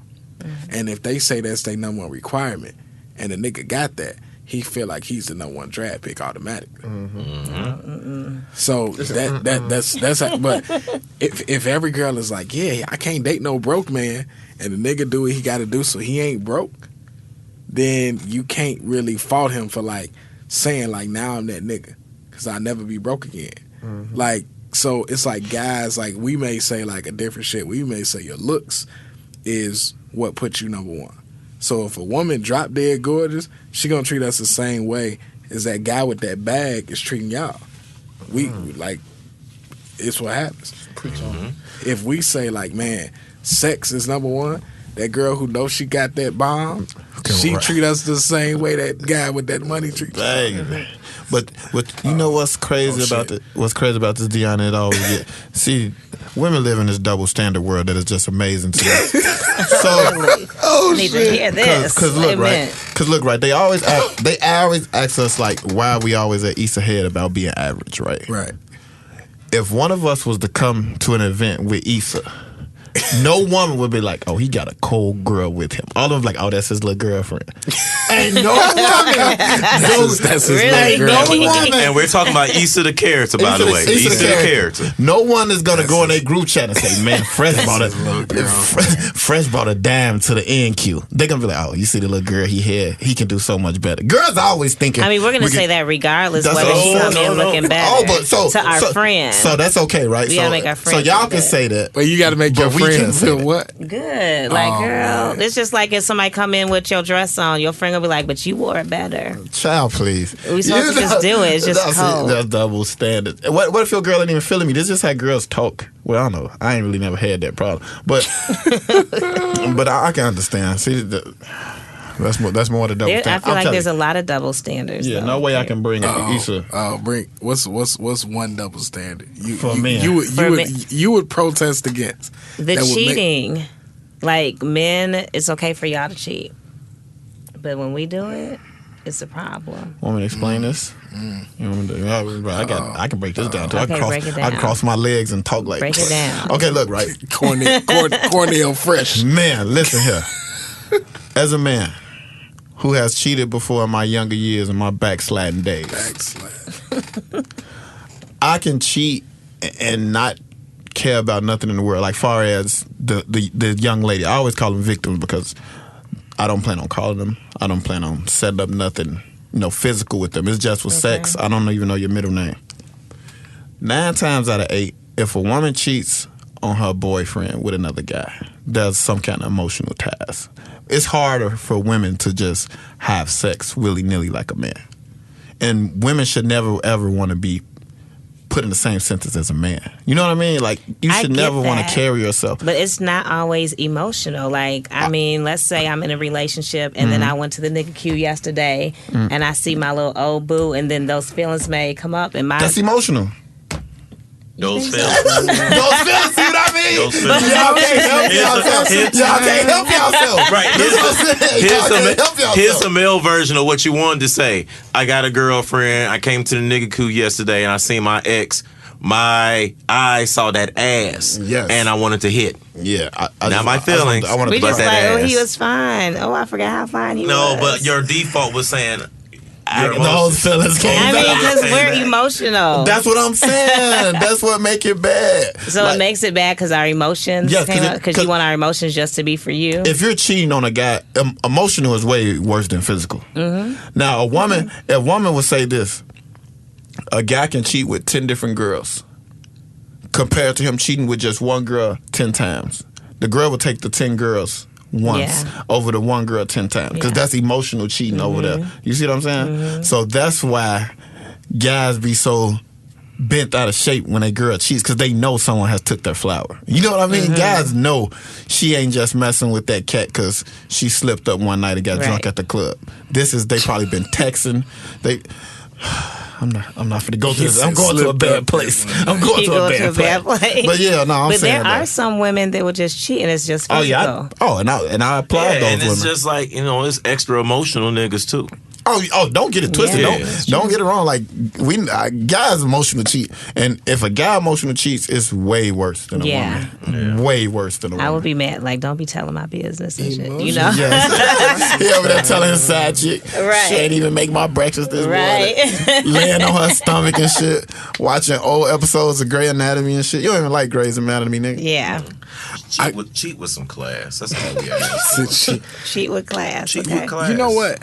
S1: And if they say that's their number one requirement, and the nigga got that, he feel like he's the number one draft pick automatically. So that's how, but if every girl is like, yeah, I can't date no broke man, and the nigga do what he got to do so he ain't broke, then you can't really fault him for like saying like, now I'm that nigga because I'll never be broke again. Like, so it's like guys, like we may say like a different shit. We may say your looks is what puts you number one. So if a woman drop dead gorgeous, she gonna treat us the same way as that guy with that bag is treating y'all. We like, it's what happens. If we say like, man, sex is number one, that girl who knows she got that bomb, she treat us the same way that guy with that money treats us.
S2: But you know what's crazy about this? What's crazy about this, Dion? It always get. See, women live in this double standard world that is just amazing to me. So,
S5: need to hear this.
S2: Because look, right. They always ask us like, why are we always at Issa head about being average, right?
S1: Right.
S2: If one of us was to come to an event with Issa, no woman would be like, oh, he got a cold girl with him. All of them like, oh, that's his little girlfriend. Ain't no woman.
S1: That's his little girlfriend.
S2: No woman.
S4: And we're talking about Issa the character, by the way. Issa the character.
S2: No one is gonna go in a group chat and say, man, Fresh brought a dime to the NQ. They're gonna be like, oh, you see the little girl he had, he can do so much better. Girls always thinking.
S5: I mean, we're gonna say that regardless whether he come in looking better to our friends.
S2: So that's okay, right?
S5: We gotta make our friends.
S2: So y'all can say that.
S1: But you gotta make your friends feel what?
S5: Good. Like, girl, it's just like if somebody come in with your dress on, your friend will be like, but you wore it better.
S2: Child, please.
S5: We supposed to just do it. It's just cold.
S2: That's double standard. What if your girl ain't even feeling me? This is just how girls talk. Well, I don't know. I ain't really never had that problem. But I can understand. See, that's more the double standard.
S5: I feel like there's a lot of double standards.
S2: Yeah, no way I can bring Issa.
S1: What's one double standard? You would protest against
S5: the cheating. Like, men, it's okay for y'all to cheat, but when we do it, it's a problem.
S2: Want me to explain this? You want me to, I can break this down too.
S5: Okay, break it down.
S2: I can cross my legs and talk like.
S5: Break it down.
S2: Okay, look, right.
S1: Cornell Fresh.
S2: Man, listen here. As a man who has cheated before in my younger years and my backsliding days, I can cheat and not care about nothing in the world. Like far as the young lady, I always call them victims because I don't plan on calling them. I don't plan on setting up nothing physical with them. It's just with sex. I don't even know your middle name. 9 times out of 8, if a woman cheats on her boyfriend with another guy, there's some kind of emotional ties. It's harder for women to just have sex willy-nilly like a man. And women should never, ever want to be put in the same sentence as a man. You know what I mean? Like, you should never want to carry yourself.
S5: But it's not always emotional. Like, I mean, let's say I'm in a relationship and then I went to the nigga queue yesterday and I see my little old boo, and then those feelings may come up and
S2: That's emotional.
S4: Those feelings.
S2: Those feelings, see what I mean?
S4: Those feelings.
S2: Y'all can't help yourself.
S4: Right. Here's the male version of what you wanted to say. I got a girlfriend. I came to the nigga coup yesterday and I seen my ex. My eye saw that ass. Yes. And I wanted to hit.
S2: Yeah.
S4: Now my feelings.
S2: I wanted
S5: we
S2: to
S5: just
S2: that
S5: like,
S2: ass.
S5: oh, he was fine. Oh, I forgot how fine he was.
S4: No, but your default was saying...
S2: Those feelings came
S5: I mean,
S2: back.
S5: because we're emotional.
S2: That's what I'm saying. That's what make it bad.
S5: So it makes it bad because our emotions came up? Because you want our emotions just to be for you?
S2: If you're cheating on a guy, emotional is way worse than physical. Mm-hmm. Now, a woman would say this. A guy can cheat with 10 different girls compared to him cheating with just one girl 10 times. The girl would take the 10 girls once over the one girl 10 times because that's emotional cheating over there. You see what I'm saying? So that's why guys be so bent out of shape when a girl cheats, because they know someone has took their flower. You know what I mean? Guys know she ain't just messing with that cat because she slipped up one night and got drunk at the club. They probably been texting. I'm not finna go to this. I'm going to a bad place. I'm going to a bad place. But yeah, no, I'm saying
S5: there are some women that will just cheat and it's just physical.
S2: And I applaud those women.
S4: And it's just like, it's extra emotional niggas too.
S2: Oh, don't get it twisted. Don't get it wrong. Like, guys emotional cheat, and if a guy emotional cheats, it's way worse than a woman. Yeah. Way worse than a woman.
S5: I would be mad. Like, don't be telling my business and shit. You know?
S2: Yes. He over there telling his side chick, she ain't even make my breakfast this morning. Laying on her stomach and shit, watching old episodes of Grey's Anatomy and shit. You don't even like Grey's Anatomy, nigga.
S5: Yeah.
S4: Cheat with some class. That's all we have.
S5: Cheat with class.
S4: Cheat with class.
S1: You know what?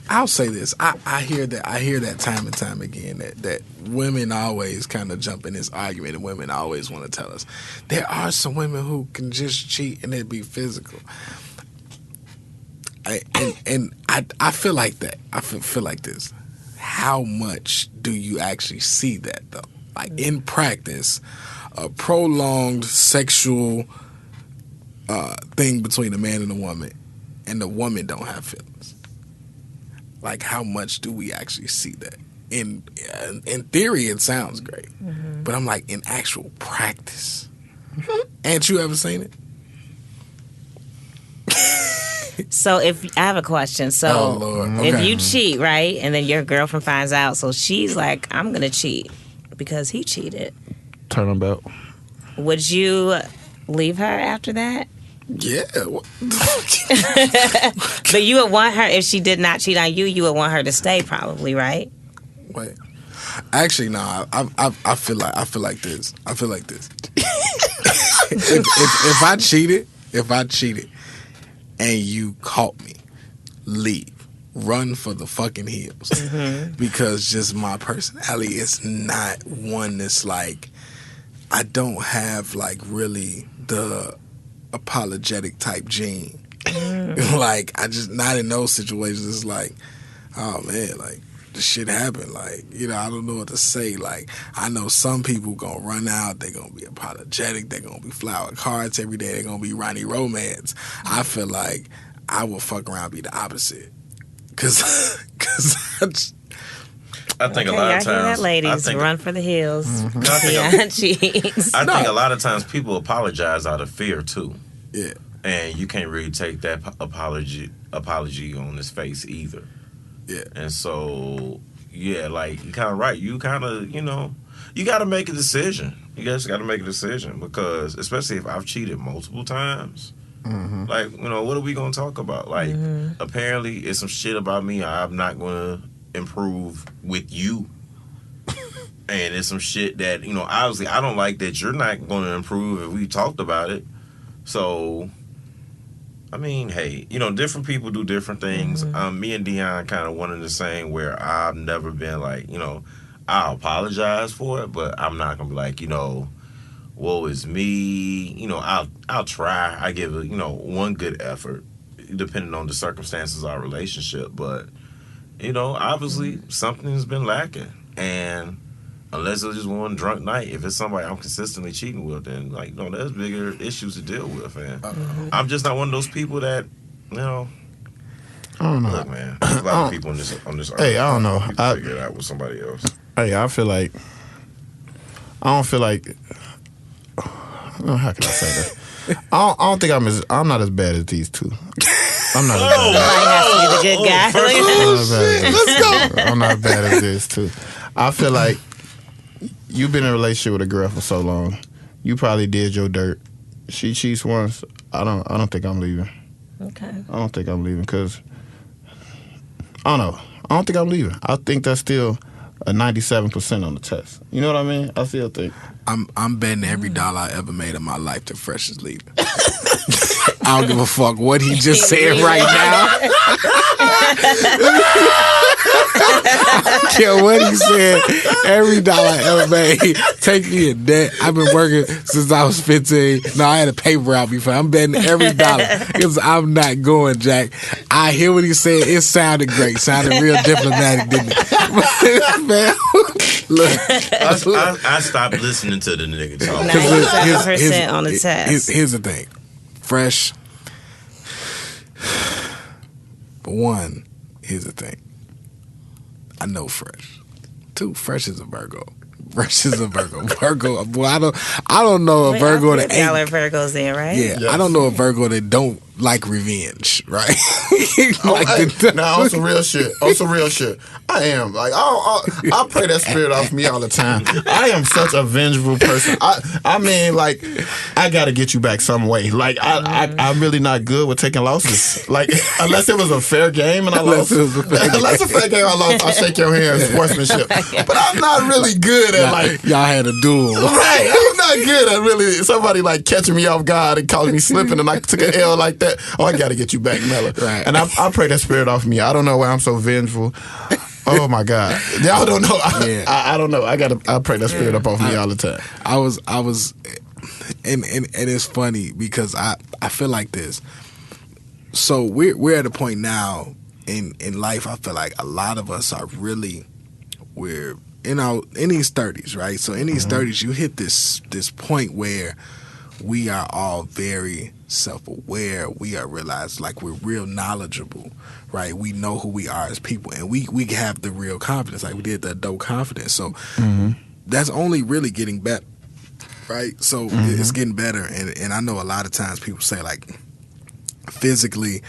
S1: I'll say this. I hear that time and time again that women always kind of jump in this argument, and women always want to tell us there are some women who can just cheat and it be physical. I feel like that. I feel like this. How much do you actually see that though? Like in practice, a prolonged sexual thing between a man and a woman, and the woman don't have feelings. Like, how much do we actually see that? In theory, it sounds great, but I'm like, in actual practice, ain't you ever seen it?
S5: So if I have a question, if you cheat, right, and then your girlfriend finds out, so she's like, I'm gonna cheat because he cheated.
S2: Turn them out.
S5: Would you leave her after that?
S1: Yeah.
S5: But you would want her, if she did not cheat on you, you would want her to stay probably, right?
S1: Wait. Actually, no. I feel like this. if I cheated and you caught me, leave. Run for the fucking hills. Because just my personality is not one that's like, I don't have like really the apologetic type gene. Like, I just, not in those situations. It's like, oh man, like, this shit happened. Like, I don't know what to say. Like, I know some people gonna run out, they're gonna be apologetic, they're gonna be flower cards every day, they're gonna be Ronnie Romance. I feel like I will fuck around and be the opposite. Cause
S4: I think a lot of times,
S5: ladies, run for the hills.
S4: I think a lot of times people apologize out of fear too.
S1: Yeah,
S4: and you can't really take that apology on his face either. Yeah, and so like you're kind of right. You kind of you got to make a decision. You guys got to make a decision, because especially if I've cheated multiple times. Like, what are we gonna talk about? Like, apparently it's some shit about me I'm not gonna improve with you, and it's some shit that obviously I don't like that you're not gonna improve if we talked about it. So I mean, hey, different people do different things. Me and Dion kind of one and the same. Where I've never been like, I'll apologize for it, but I'm not gonna be like, woe is me. I'll try. I give it, one good effort, depending on the circumstances of our relationship. But obviously something's been lacking, and unless it's just one drunk night, if it's somebody I'm consistently cheating with, then there's bigger issues to deal with, man. I'm just not one of those people that,
S2: I don't know.
S4: Look, man, there's a lot of people on this earth.
S2: Hey, I don't know.
S4: I figure it out with somebody else.
S2: Hey, I don't feel like. How can I say that? I don't think I'm not as bad as these two. I'm not as bad.
S5: Somebody has to be the good guy.
S2: Let's go. I'm not as bad as this too. I feel like you've been in a relationship with a girl for so long. You probably did your dirt. She cheats once. I don't think I'm leaving.
S5: Okay.
S2: I don't think I'm leaving because I don't know. I don't think I'm leaving. I think that's still a 97% on the test. You know what I mean? I still think.
S1: I'm betting every dollar I ever made in my life that Fresh is leaving. I don't give a fuck what he just said right now. I don't care what he said. Every dollar I ever made, take me in debt. I've been working since I was 15. No, I had a paper route before. I'm betting every dollar because I'm not going, Jack. I hear what he said. It sounded great. Sounded real diplomatic, didn't it? Man, look.
S4: I stopped listening to the nigga talk.
S5: 97% on the test.
S1: Here's the thing. Fresh. For one, here's the thing. I know Fresh. Two, Fresh is a Virgo. Fresh is a Virgo. Virgo. Boy, I don't know a Virgo that
S5: y'all are
S1: ain't.
S5: Virgos then, right?
S1: Yeah, yes. I don't know a Virgo that don't like revenge, right?
S2: On some real shit. I am I pray that spirit off me all the time. I am such a vengeful person. I mean, like, I gotta get you back some way. Like, I'm really not good with taking losses. Like, unless it was a fair game and I lost. Unless it's a fair game I lost, I'll shake your hand, sportsmanship. But I'm not really good at like
S1: y'all had a duel.
S2: Right. I'm not good at really somebody like catching me off guard and calling me slipping and I took an L like that. Oh, I gotta get you back, Mella.
S1: Right.
S2: And I pray that spirit off me. I don't know why I'm so vengeful. Oh my God. Y'all don't know. I don't know. I pray that spirit up off me all the time.
S1: I was and it's funny because I feel like this. So we're at a point now in life, I feel like a lot of us are really, we're in these 30s, right? So in these 30s, you hit this point where we are all very self-aware. We are realized like we're real knowledgeable, right? We know who we are as people, and we have the real confidence, like we did the adult confidence. So that's only really getting better, right? So it's getting better, and I know a lot of times people say like physically,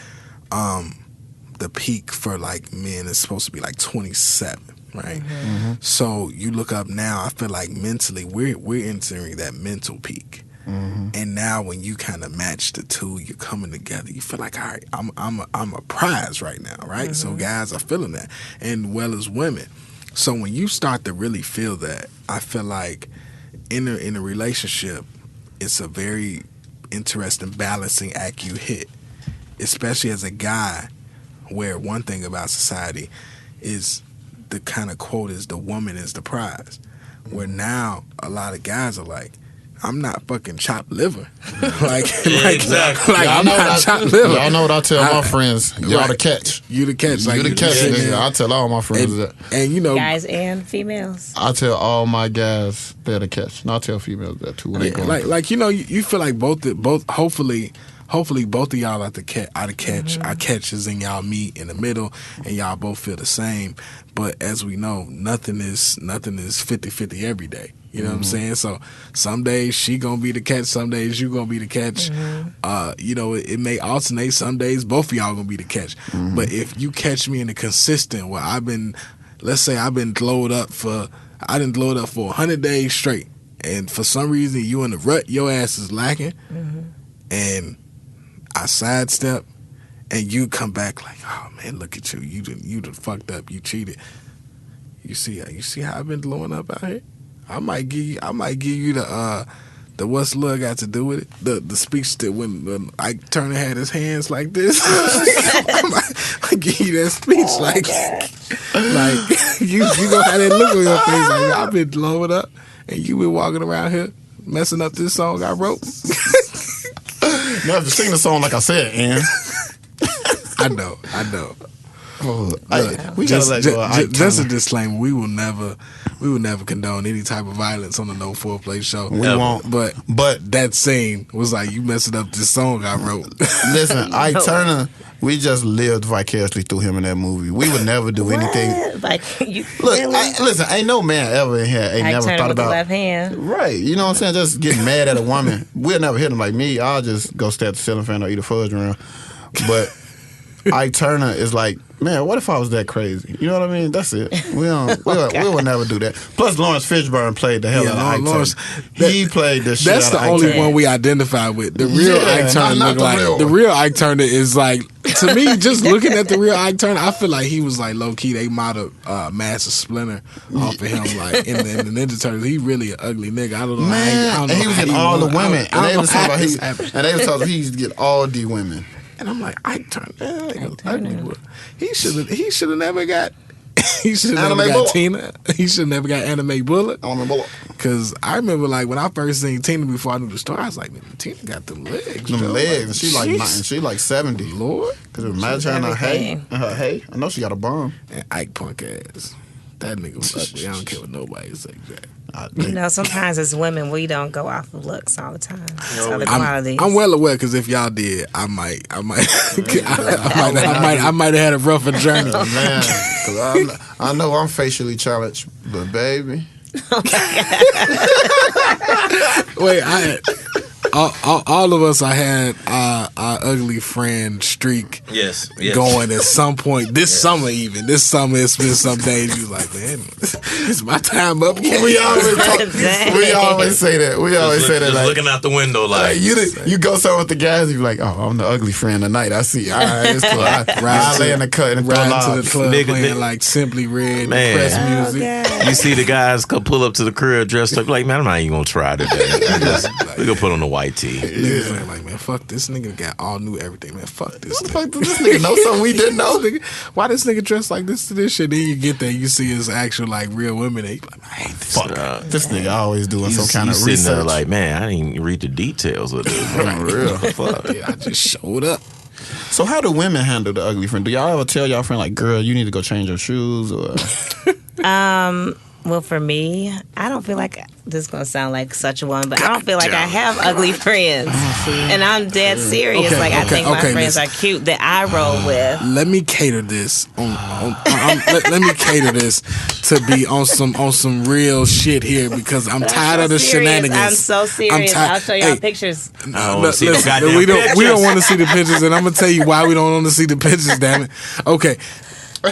S1: the peak for like men is supposed to be like 27. Right, so you look up now. I feel like mentally, we're entering that mental peak, and now when you kind of match the two, you're coming together. You feel like, all right, I'm a prize right now, right? So guys are feeling that, and well as women. So when you start to really feel that, I feel like in a relationship, it's a very interesting balancing act you hit, especially as a guy. Where one thing about society is, the kind of quote is, the woman is the prize. Where now a lot of guys are like, I'm not fucking chopped liver.
S4: Exactly.
S1: I'm not chopped liver.
S2: Y'all know what I tell my friends. Y'all the catch.
S1: You the catch.
S2: You the catch, nigga. I tell all my friends that.
S1: And you know,
S5: guys and females.
S2: I tell all my guys they're the catch. And I tell females that too. When they go
S1: you feel like both hopefully both of y'all are the catch. Our catches and y'all meet in the middle, and y'all both feel the same. But as we know, nothing is 50-50 every day. You know what I'm saying? So some days she gonna be the catch, some days you gonna be the catch. It may alternate. Some days both of y'all gonna be the catch. But if you catch me in a consistent where let's say I've been glowed up for 100 days straight, and for some reason you in the rut, your ass is lacking, and I sidestep, and you come back like, oh man, look at you, you done fucked up, you cheated. You see how I've been blowing up out here? I might give you the The what's love got to do with it? The speech that when Ike Turner had his hands like this, I give you that speech like you gonna have that look on your face like I've been blowing up and you been walking around here messing up this song I wrote.
S2: You have to sing the song like I said, Ann.
S1: I know.
S2: We gotta let go of Ike
S1: Just a
S2: Turner.
S1: disclaimer: we will never condone any type of violence on the No Foreplay show.
S2: We won't.
S1: But that scene was like you messing up this song I wrote.
S2: Listen, Ike Turner, we just lived vicariously through him in that movie. We would never do anything.
S5: Like you
S2: Look,
S5: really?
S2: listen, ain't no man ever in here ain't
S5: Ike
S2: never
S5: Turner
S2: thought
S5: with the
S2: about
S5: left hand.
S2: right. You know what I'm saying? Just getting mad at a woman. We'll never hit him like me. I'll just go stay at the ceiling fan or eat a fudge round. But Ike Turner is like, man, what if I was that crazy? You know what I mean? That's it. We would never do that. Plus, Lawrence Fishburne played the hell out of Ike
S1: Lawrence,
S2: Turner. He played the shit
S1: That's
S2: out
S1: the
S2: of Ike
S1: only
S2: Turner.
S1: one we identify with. The real
S2: Yeah,
S1: Ike Turner
S2: not
S1: look
S2: the
S1: like
S2: real
S1: the
S2: one.
S1: real Ike Turner is like to me. Just looking at the real Ike Turner, I feel like he was like low key. They modeled Master Splinter off of him, like in the Ninja Turtles. He really an ugly nigga. I don't know.
S2: Man,
S1: I don't
S2: and he
S1: know
S2: was
S1: how
S2: getting
S1: he
S2: all the
S1: won.
S2: women.
S1: I
S2: And they
S1: don't
S2: was
S1: know how
S2: talking
S1: this
S2: about
S1: happened.
S2: and they was talking he used to get all the women.
S1: And I'm like, Ike Turner,
S5: Turner.
S1: ugly boy. He should have never got. He should have
S2: Anime
S1: never got
S2: Bullet.
S1: Tina. He should have never got Anime Bullet.
S2: I don't know.
S1: Cause I remember like when I first seen Tina before I knew the story, I was like, man, Tina got them legs.
S2: Them
S1: Joe.
S2: legs.
S1: Like,
S2: She like
S1: jeez.
S2: she like 70.
S1: Lord.
S2: Cause imagine her hay.
S5: everything.
S2: Her hay. I know she got a bomb.
S1: And Ike punk ass. That nigga was ugly. I don't care what nobody say. Jack.
S5: You know, sometimes as women, we don't go off of looks all the time. It's other qualities.
S1: I'm well aware because if y'all did, I might have had a rougher journey.
S2: Man, cause I know I'm facially challenged, but baby.
S1: Wait, all of us, I had our ugly friend streak
S4: Yes.
S1: going at some point this summer. Even this summer, it's been some days you was like, man, it's my time up.
S2: We always say that. We always say that.
S4: Just
S2: Like,
S4: looking out the window, like
S2: you go somewhere with the guys, you be like, oh, I'm the ugly friend tonight. I see. All right, it's cool. I lay in the cut and throw
S1: riding to
S2: lobs.
S1: the club
S4: Nigga,
S1: playing
S4: nigga.
S1: like Simply Red,
S4: Man.
S1: depressed music.
S4: you see the guys come pull up to the crib dressed up like, man, I'm not even gonna try today. We gonna put on the white tee.
S1: Niggas like, man, fuck this nigga got all new everything, man. Fuck this.
S2: What the
S1: nigga.
S2: fuck does this nigga know something we didn't know?
S1: Nigga, why this nigga dressed like this to this shit? Then you get there, you see his actual like real women. And you like, I hate this.
S2: Fuck. This nigga always doing
S4: You
S2: some kind of
S4: sitting there
S2: research.
S4: like, man, I didn't even read the details of this.
S2: For real.
S4: Fuck.
S1: Yeah, I just showed up.
S2: So how do women handle the ugly friend? Do y'all ever tell y'all friend like, girl, you need to go change your shoes? Or
S5: Well, for me, I don't feel like this is going to sound like such a one, but I don't feel like I have ugly friends. And I'm dead serious.
S1: Okay,
S5: like, I
S1: okay,
S5: think my
S1: okay,
S5: friends
S1: listen.
S5: are cute that I roll with.
S1: Let me cater this let me cater this to be on some real shit here because I'm tired of the
S5: Serious.
S1: shenanigans.
S5: I'm so serious. I'll show y'all pictures.
S4: I don't wanna see the
S1: Listen,
S4: goddamn
S1: we don't
S4: pictures.
S1: want to see the pictures, and I'm gonna tell you why we don't want to see the pictures. Damn it. Okay.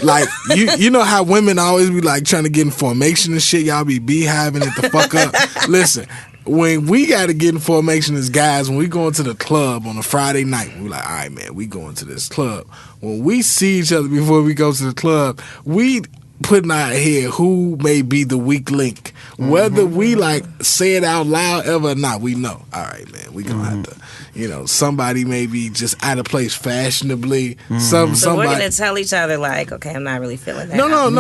S1: Like you know how women always be like trying to get in formation and shit. Y'all be beehiving it the fuck up. Listen, when we got to get in formation as guys, when we going to the club on a Friday night, we like, all right, man, we going to this club. When we see each other before we go to the club, we put in our head who may be the weak link. Whether we like say it out loud ever or not, we know. All right, man, we gonna have to. You know, somebody may be just out of place fashionably.
S5: So we're
S1: Somebody.
S5: going to tell each other, like, okay, I'm not really feeling that.
S1: No.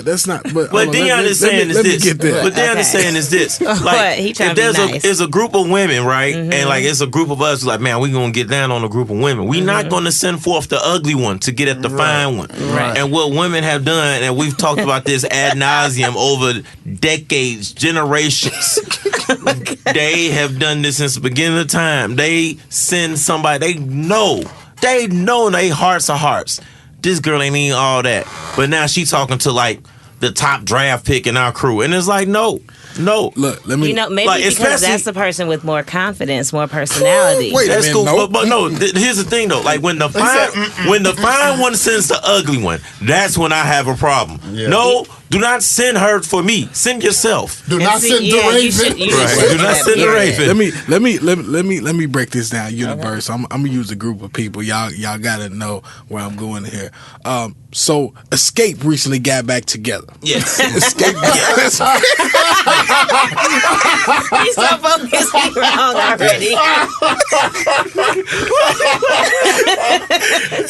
S1: That's not. But
S4: What
S1: hold on,
S4: Dion is saying is
S1: let me
S4: this.
S1: get there.
S4: What Dion is
S5: Okay.
S4: saying is this.
S5: What?
S4: Like,
S5: He trying
S4: if
S5: to be
S4: there's
S5: nice.
S4: there's a group of women, right, and like it's a group of us, like, man, we gonna get down on a group of women. We not gonna send forth the ugly one to get at the fine one.
S5: Right.
S4: And what women have done, and we've talked about this ad nauseum over decades, generations. They have done this since the beginning of time. They send somebody they know in their hearts of hearts. This girl ain't even all that. But now she talking to like the top draft pick in our crew. And it's like, no.
S1: Look, let me.
S5: You know, maybe
S4: Like,
S5: because
S4: especially-
S5: that's the person with more confidence, more personality.
S1: Wait.
S4: That's
S1: Man,
S4: cool.
S1: no.
S4: But no, here's the thing though. Like when the fine one sends the ugly one, that's when I have a problem.
S2: Yeah.
S4: No, Do not send her for me. Send yourself.
S2: Do not send the Raven.
S4: Do not send the Raven.
S1: Let me break this down. Universe. I'm gonna use a group of people. Y'all gotta know where I'm going here. So Escape recently got back together.
S4: Yes.
S1: Escape.
S5: He's so focused. He's wrong already.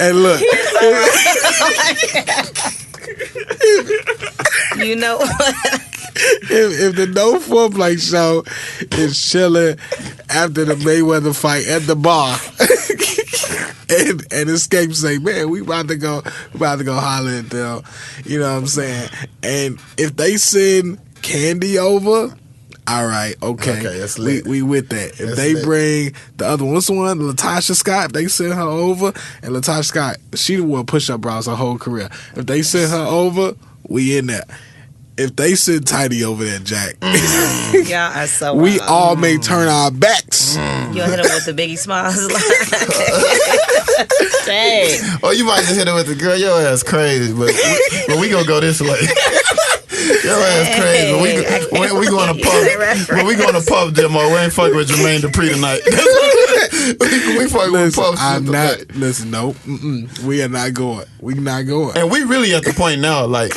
S1: And look.
S5: You know what?
S1: If the No Foreplay show is chilling after the Mayweather fight at the bar, and Escape say, "Man, we about to go holler at them," you know what I'm saying? And if they send Candy over, all right, okay,
S2: that's lit.
S1: we with that. If
S2: That's
S1: they
S2: lit.
S1: bring the other one, what's the one, Latasha Scott? If they send her over, and Latasha Scott, she the one push up bras her whole career. If they send her over, we in there. If they send Tiny over there, Jack,
S5: Y'all are so
S1: we
S5: wrong.
S1: all may turn our backs.
S5: You'll hit him with the Biggie Smalls line. Dang.
S2: Oh, you might just hit it with the girl. Your ass crazy, but we gonna go this way. Your ass crazy. But we going to pub. When we going to pub demo, we ain't fucking with Jermaine Dupri tonight. we fucking with pub.
S1: I'm not.
S2: tonight.
S1: Listen, nope. We are not going. We not going.
S2: And we really at the point now, like,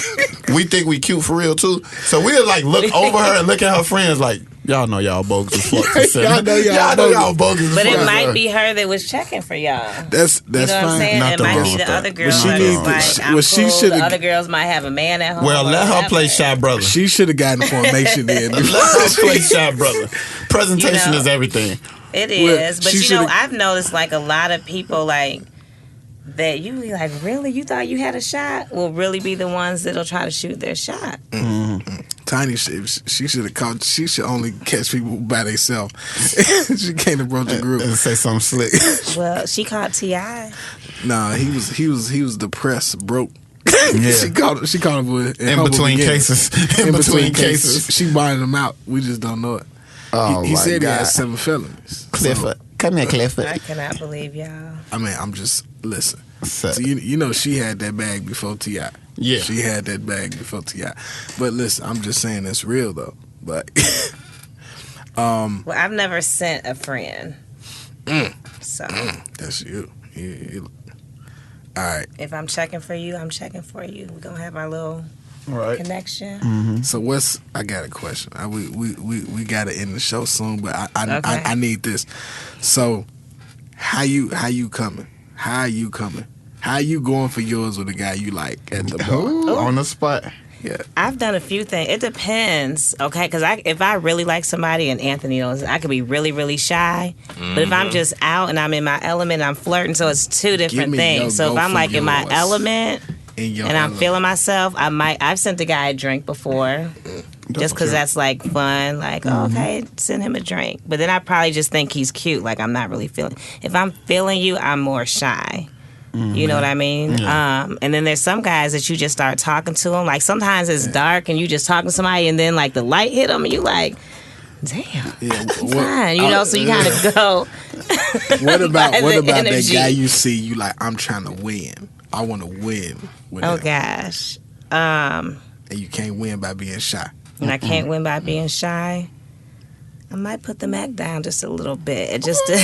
S2: we think we cute for real too. So we'll like look over her and look at her friends like, y'all know y'all bogus as fuck.
S1: Y'all know y'all
S2: bogus as
S5: But
S2: fuck.
S5: it might be her that was checking for y'all.
S1: That's
S5: You know what I'm
S1: fine.
S5: saying?
S2: Nothing
S5: It might
S2: wrong
S5: be
S2: with
S5: the
S2: that.
S5: other girl
S1: she
S5: that's
S1: need to-
S5: like, I'm
S1: well, she
S5: cool.
S1: shoulda-
S5: The other girls might have a man at home.
S2: Well,
S5: or
S2: let her
S5: whatever.
S2: play Shy Brother.
S1: She should have gotten formation in.
S2: Let her play Shy Brother. Presentation
S5: You know.
S2: is everything.
S5: It
S1: Well,
S5: is. But
S1: she
S5: you know,
S1: shoulda-
S5: I've noticed like a lot of people like that you be like, really? You thought you had a shot? Will really be the ones that'll try to shoot their shot.
S1: Tiny, she should have caught. She should only catch people by themselves. She can't approach a group.
S2: And say something slick.
S5: Well, she caught T.I.
S1: Nah, he was depressed, broke.
S2: Yeah.
S1: She caught him with
S2: In between cases. In between cases.
S1: She buying him out. We just don't know it.
S2: Oh,
S1: he
S2: my
S1: said he
S2: God.
S1: had 7 felonies.
S2: Clifford. Come here, Clifford.
S5: I cannot believe y'all.
S1: I mean, I'm just listen.
S2: So-
S1: So you know she had that bag before T.I.
S2: Yeah.
S1: She had that bag before T.I. But listen, I'm just saying it's real though. But
S5: Well, I've never sent a friend. So
S1: that's you. All right.
S5: if I'm checking for you, I'm checking for you. We're gonna have our little
S2: Right.
S5: connection.
S1: So I got a question. We got to end the show soon, but
S5: Okay.
S1: I need this. So how you coming? How are you coming? How are you going for yours with a guy you like at the bar?
S2: Ooh, on the spot.
S1: Yeah.
S5: I've done a few things. It depends, okay? Because if I really like somebody, and Anthony knows, I could be really, really shy. But if I'm just out and I'm in my element, I'm flirting, so it's two different
S1: me your
S5: things. So if
S1: go
S5: I'm
S1: for
S5: like in my
S1: yours.
S5: element
S1: In your
S5: and I'm
S1: element.
S5: feeling myself, I've sent a guy a drink before. Just because that's like fun, like okay, send him a drink. But then I probably just think he's cute. Like I'm not really feeling. If I'm feeling you, I'm more shy. You know what I mean? And then there's some guys that you just start talking to them. Like sometimes it's dark and you just talking to somebody, and then like the light hit them, and you like, damn,
S1: Yeah.
S5: fine. You know, so you kind of go.
S1: What about
S5: by the
S1: that
S5: energy.
S1: guy you see? You like? I'm trying to win. I want to win with
S5: Oh
S1: him.
S5: gosh,
S1: And you can't win by being shy.
S5: and I can't win by being shy. I might put the Mac down just a little bit, just to.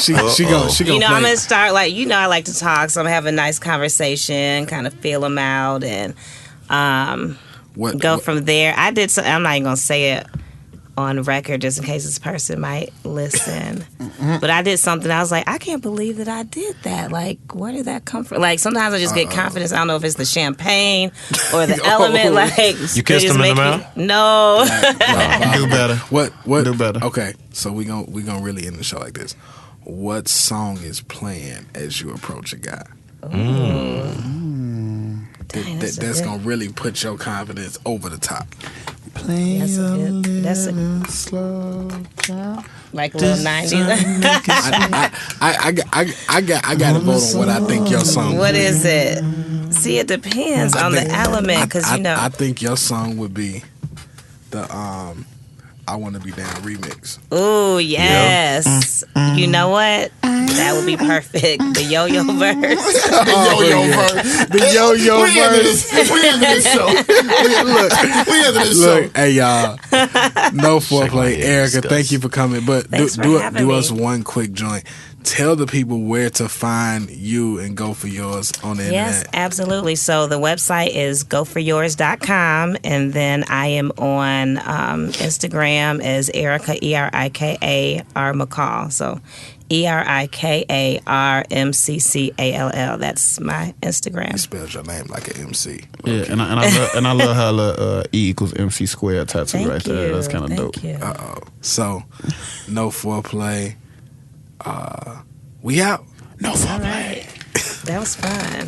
S1: She gonna
S5: You know, I'm
S1: play.
S5: gonna start like I like to talk, so I'm gonna have a nice conversation, kind of feel them out, and
S1: What,
S5: go
S1: what-
S5: from there. I did. I'm not even gonna say it on record, just in case this person might listen. But I did something. I was like, I can't believe that I did that. Like, where did that come from? Like, sometimes I just get confidence. I don't know if it's the champagne or the element. Like,
S4: You kissed
S5: they just
S4: him in the
S5: make
S4: mouth?
S5: me- No.
S2: Do better.
S1: What?
S2: Do better.
S1: Okay, so we gonna really end the show like this. What song is playing as you approach a guy?
S5: Dang, that's a
S1: That's
S5: good-
S1: gonna really put your confidence over the top.
S2: Play
S5: That's a good- that's a-
S2: little slow down.
S5: like a little 90s.
S1: I got to vote on what I think your song.
S5: What is it? See, it depends on the element, because
S1: I think your song would be the I Want to Be Down remix.
S5: Ooh, yes. You know what? That would be perfect. The yo-yo verse.
S1: The yo-yo verse.
S2: We into this show. We into this show.
S1: Look, hey y'all. No foreplay.
S4: head,
S1: Erika,
S4: disgust.
S1: thank you for coming. But
S5: Thanks for
S1: do
S5: having
S1: us
S5: me.
S1: one quick joint. Tell the people where to find you and Go For Yours on the
S5: Yes,
S1: internet.
S5: absolutely. So the website is goforyours.com, and then I am on Instagram as Erika, Erika R McCall. So Erika RMCCALL. That's my Instagram.
S1: You spelled your name like an MC.
S2: Yeah, and I love how the E equals MC squared tattoo
S5: Thank
S2: right
S5: you.
S2: there. That's kind of
S5: Thank
S2: dope.
S5: you.
S1: So, no foreplay. We out.
S2: No
S5: All
S2: foreplay.
S5: right. That was fun.